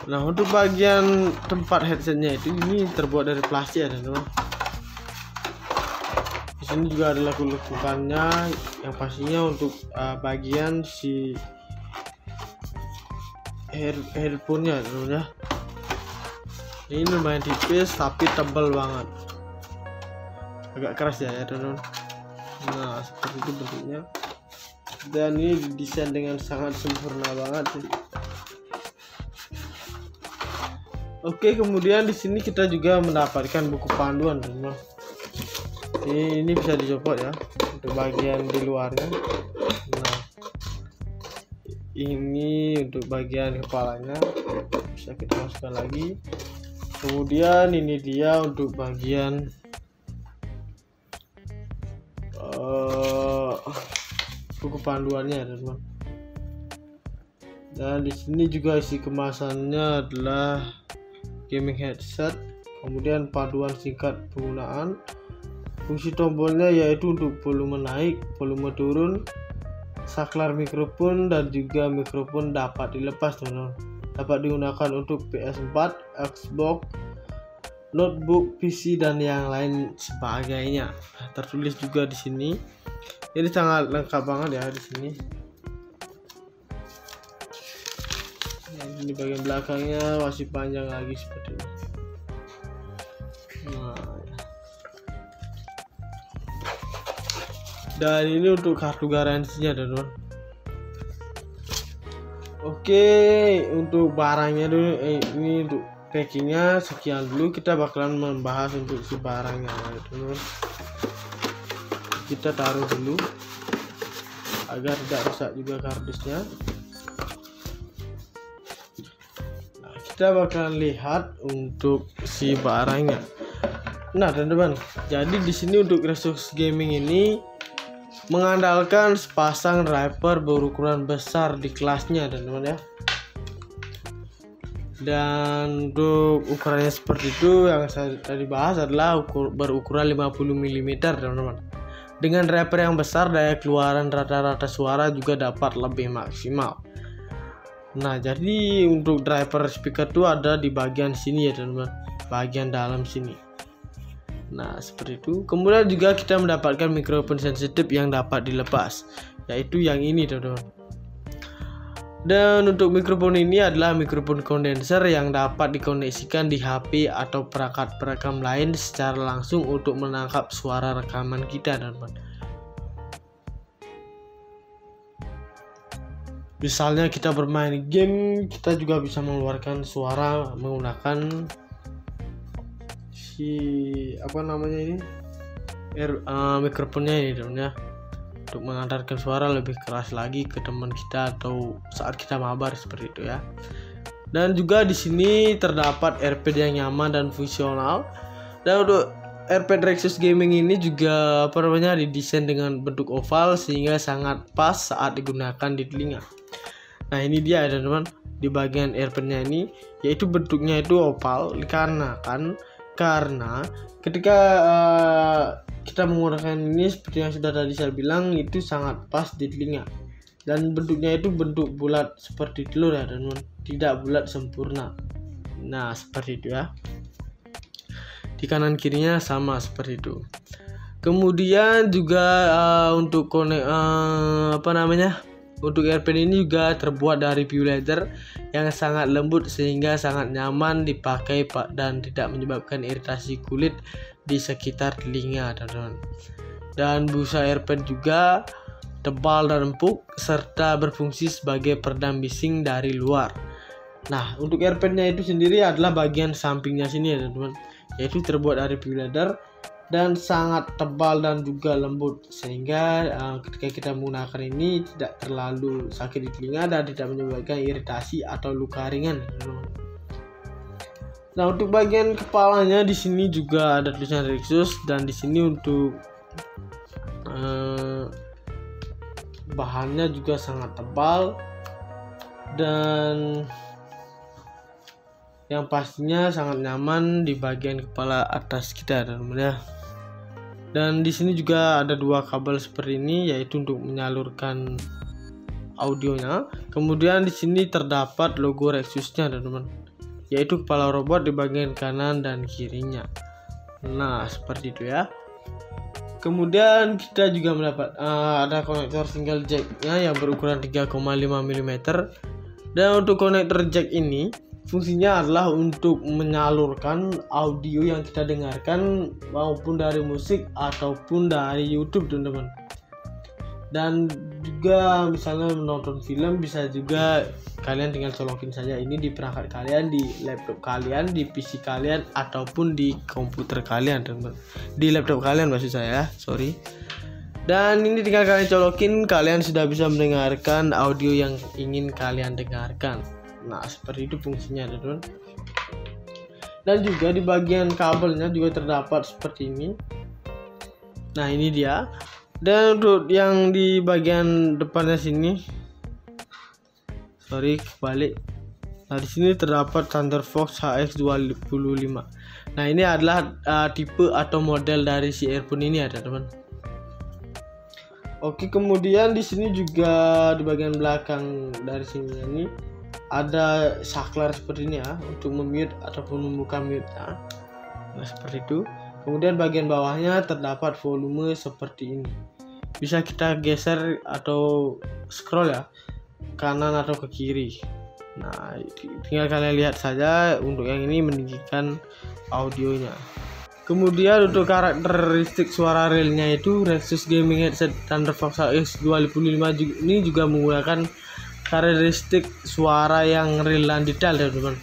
Speaker 1: Nah, untuk bagian tempat headsetnya itu ini terbuat dari plastik ya teman-teman. Di sini juga ada lekukannya yang pastinya untuk bagian si headphone-nya teman-teman ya. Ini lumayan tipis tapi tebal banget. Agak keras ya teman-teman. Nah, seperti itu bentuknya. Dan ini didesain dengan sangat sempurna banget sih. Oke, kemudian di sini kita juga mendapatkan buku panduan teman-teman. Ini bisa dicopot ya untuk bagian di luarnya. Nah, ini untuk bagian kepalanya bisa kita masukkan lagi. Kemudian ini dia untuk bagian buku panduannya teman-teman. Dan di sini juga isi kemasannya adalah gaming headset, kemudian panduan singkat penggunaan. Fungsi tombolnya yaitu untuk volume naik, volume turun, saklar mikrofon, dan juga mikrofon dapat dilepas teman-teman. Dapat digunakan untuk PS4, Xbox, notebook, PC dan yang lain sebagainya. Tertulis juga di sini. Ini sangat lengkap banget ya di sini. Ini bagian belakangnya masih panjang lagi seperti ini. Nah, dan ini untuk kartu garansinya teman-teman. Oke, untuk barangnya dulu ini untuk packingnya sekian dulu. Kita bakalan membahas untuk si barangnya teman-teman. Kita taruh dulu agar tidak rusak juga kardusnya. Nah, kita bakalan lihat untuk si barangnya. Nah teman-teman, jadi di sini untuk Rexus Gaming ini mengandalkan sepasang driver berukuran besar di kelasnya teman-teman ya. Dan untuk ukurannya seperti itu yang saya tadi bahas adalah berukuran 50 mm teman-teman. Dengan driver yang besar, daya keluaran rata-rata suara juga dapat lebih maksimal. Nah, jadi untuk driver speaker itu ada di bagian sini ya teman-teman, bagian dalam sini. Nah, seperti itu. Kemudian juga kita mendapatkan mikrofon sensitif yang dapat dilepas, yaitu yang ini teman-teman. Dan untuk mikrofon ini adalah mikrofon kondenser yang dapat dikoneksikan di HP atau perangkat perekam lain secara langsung untuk menangkap suara rekaman kita teman-teman. Misalnya kita bermain game, kita juga bisa mengeluarkan suara menggunakan mikrofonnya ini teman-teman, untuk mengantarkan suara lebih keras lagi ke teman kita atau saat kita mabar seperti itu ya. Dan juga di sini terdapat airpad yang nyaman dan fungsional. Dan untuk airpad Rexus Gaming ini juga didesain dengan bentuk oval sehingga sangat pas saat digunakan di telinga. Nah ini dia teman-teman, di bagian airpadnya ini yaitu bentuknya itu oval karena ketika kita menggunakan ini seperti yang sudah tadi saya bilang itu sangat pas di telinga, dan bentuknya itu bentuk bulat seperti telur ya teman-teman, tidak bulat sempurna. Nah seperti itu ya, di kanan kirinya sama seperti itu. Kemudian juga untuk untuk airpad ini juga terbuat dari pure leather yang sangat lembut sehingga sangat nyaman dipakai dan tidak menyebabkan iritasi kulit di sekitar telinga teman-teman. Dan busa airpad juga tebal dan empuk serta berfungsi sebagai peredam bising dari luar. Nah untuk airpadnya itu sendiri adalah bagian sampingnya sini ya teman-teman, yaitu terbuat dari pure leather dan sangat tebal dan juga lembut sehingga ketika kita menggunakan ini tidak terlalu sakit di telinga dan tidak menyebabkan iritasi atau luka ringan. Nah untuk bagian kepalanya di sini juga ada tulisan Rexus, dan di sini untuk bahannya juga sangat tebal dan yang pastinya sangat nyaman di bagian kepala atas kita teman-teman ya. Dan di sini juga ada dua kabel seperti ini, yaitu untuk menyalurkan audionya. Kemudian di sini terdapat logo Rexusnya teman-teman, yaitu kepala robot di bagian kanan dan kirinya. Nah seperti itu ya. Kemudian kita juga mendapat ada konektor single jacknya yang berukuran 3,5 mm. Dan untuk konektor jack ini fungsinya adalah untuk menyalurkan audio yang kita dengarkan maupun dari musik ataupun dari YouTube teman-teman. Dan juga misalnya menonton film bisa juga kalian tinggal colokin saja ini di perangkat kalian, di laptop kalian, di PC kalian ataupun di komputer kalian teman-teman. Di laptop kalian maksud saya, sorry. Dan ini tinggal kalian colokin, kalian sudah bisa mendengarkan audio yang ingin kalian dengarkan. Nah seperti itu fungsinya teman-teman. Dan juga di bagian kabelnya juga terdapat seperti ini. Nah ini dia. Dan untuk yang di bagian depannya sini, kebalik. Nah di sini terdapat Thunderfox HX255. Nah ini adalah tipe atau model dari si earphone ini ya teman-teman. Oke, kemudian di sini juga di bagian belakang dari sini ini ada saklar seperti ini ya, untuk memute ataupun membuka mute ya. Nah seperti itu. Kemudian bagian bawahnya terdapat volume seperti ini, bisa kita geser atau scroll ya, kanan atau ke kiri. Nah tinggal kalian lihat saja, untuk yang ini meninggikan audionya. Kemudian untuk karakteristik suara realnya itu Rexus Gaming Headset Thunderfox HX255 ini juga menggunakan karakteristik suara yang real dan detail teman-teman,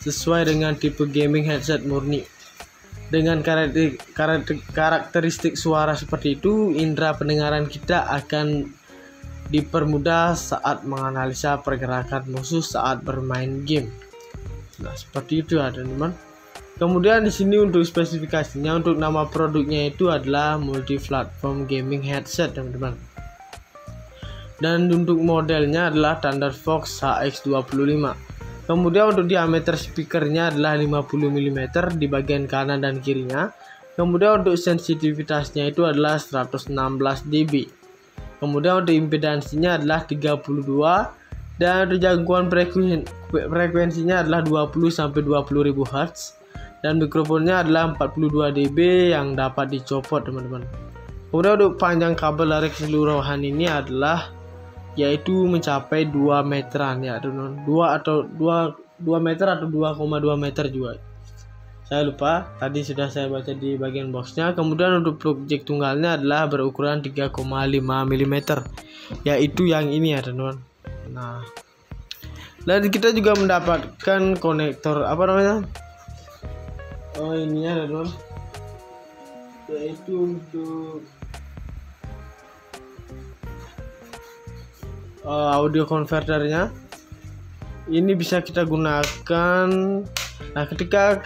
Speaker 1: sesuai dengan tipe gaming headset murni. Dengan karakteristik suara seperti itu, indera pendengaran kita akan dipermudah saat menganalisa pergerakan musuh saat bermain game. Nah seperti itu ya teman-teman. Kemudian di sini untuk spesifikasinya, untuk nama produknya itu adalah multi platform gaming headset teman-teman. Dan untuk modelnya adalah Thunderfox HX25. Kemudian untuk diameter speakernya adalah 50 mm di bagian kanan dan kirinya. Kemudian untuk sensitivitasnya itu adalah 116 dB. Kemudian untuk impedansinya adalah 32, dan untuk jangkauan frekuensinya adalah 20-20.000 Hz. Dan mikrofonnya adalah 42 dB yang dapat dicopot teman-teman. Kemudian untuk panjang kabel dari keseluruhan ini adalah yaitu mencapai 2 meteran ya teman-teman. 2 meter atau 2,2 meter juga. Saya lupa, tadi sudah saya baca di bagian boxnya. Kemudian untuk plug jack tunggalnya adalah berukuran 3,5 mm, yaitu yang ini ya teman-teman. Nah, dan kita juga mendapatkan konektor apa namanya? Oh, ini ya teman, yaitu untuk audio converternya. Ini bisa kita gunakan. Nah, ketika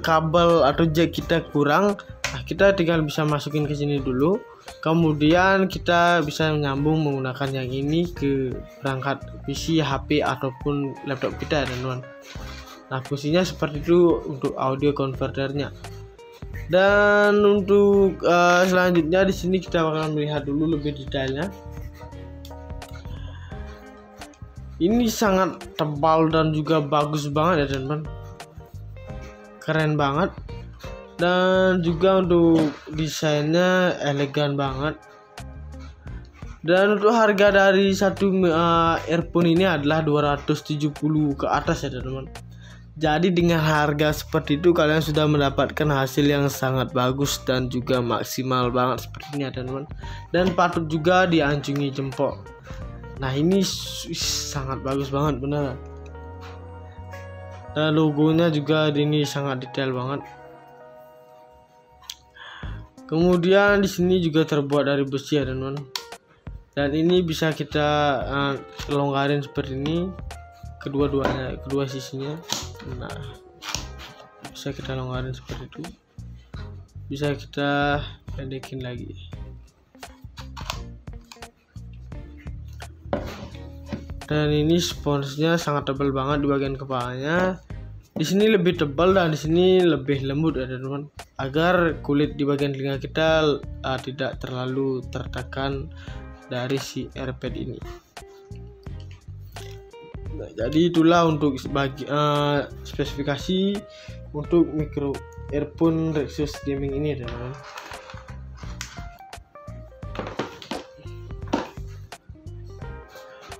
Speaker 1: kabel atau jack kita kurang, nah kita tinggal bisa masukin ke sini dulu. Kemudian kita bisa menyambung menggunakan yang ini ke perangkat PC, HP ataupun laptop kita, teman-teman. Nah, fungsinya seperti itu untuk audio converternya. Dan untuk selanjutnya di sini kita akan melihat dulu lebih detailnya. Ini sangat tebal dan juga bagus banget ya teman-teman, keren banget. Dan juga untuk desainnya elegan banget. Dan untuk harga dari satu earphone ini adalah 270 ke atas ya teman-teman. Jadi dengan harga seperti itu kalian sudah mendapatkan hasil yang sangat bagus dan juga maksimal banget seperti ini ya teman-teman. Dan patut juga diacungi jempol. Nah, ini sangat bagus banget benar. Dan logonya juga ini sangat detail banget. Kemudian di sini juga terbuat dari besi ya teman-teman. Dan ini bisa kita longgarin seperti ini, kedua sisinya. Nah, bisa kita longgarin seperti itu. Bisa kita pendekin lagi. Dan ini sponsnya sangat tebal banget di bagian kepalanya. Di sini lebih tebal dan di sini lebih lembut ya teman-teman, agar kulit di bagian telinga kita tidak terlalu tertekan dari si AirPad ini. Nah, jadi itulah untuk spesifikasi untuk micro earphone Rexus Gaming ini ya teman-teman.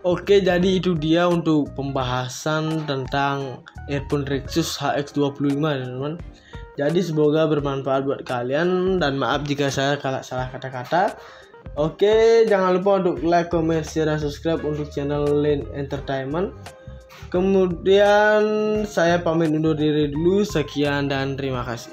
Speaker 1: Oke, jadi itu dia untuk pembahasan tentang earphone Rexus HX25 teman-teman. Jadi semoga bermanfaat buat kalian dan maaf jika saya salah kata-kata. Oke, jangan lupa untuk like, comment, share, dan subscribe untuk channel Lane Entertainment. Kemudian saya pamit undur diri dulu. Sekian dan terima kasih.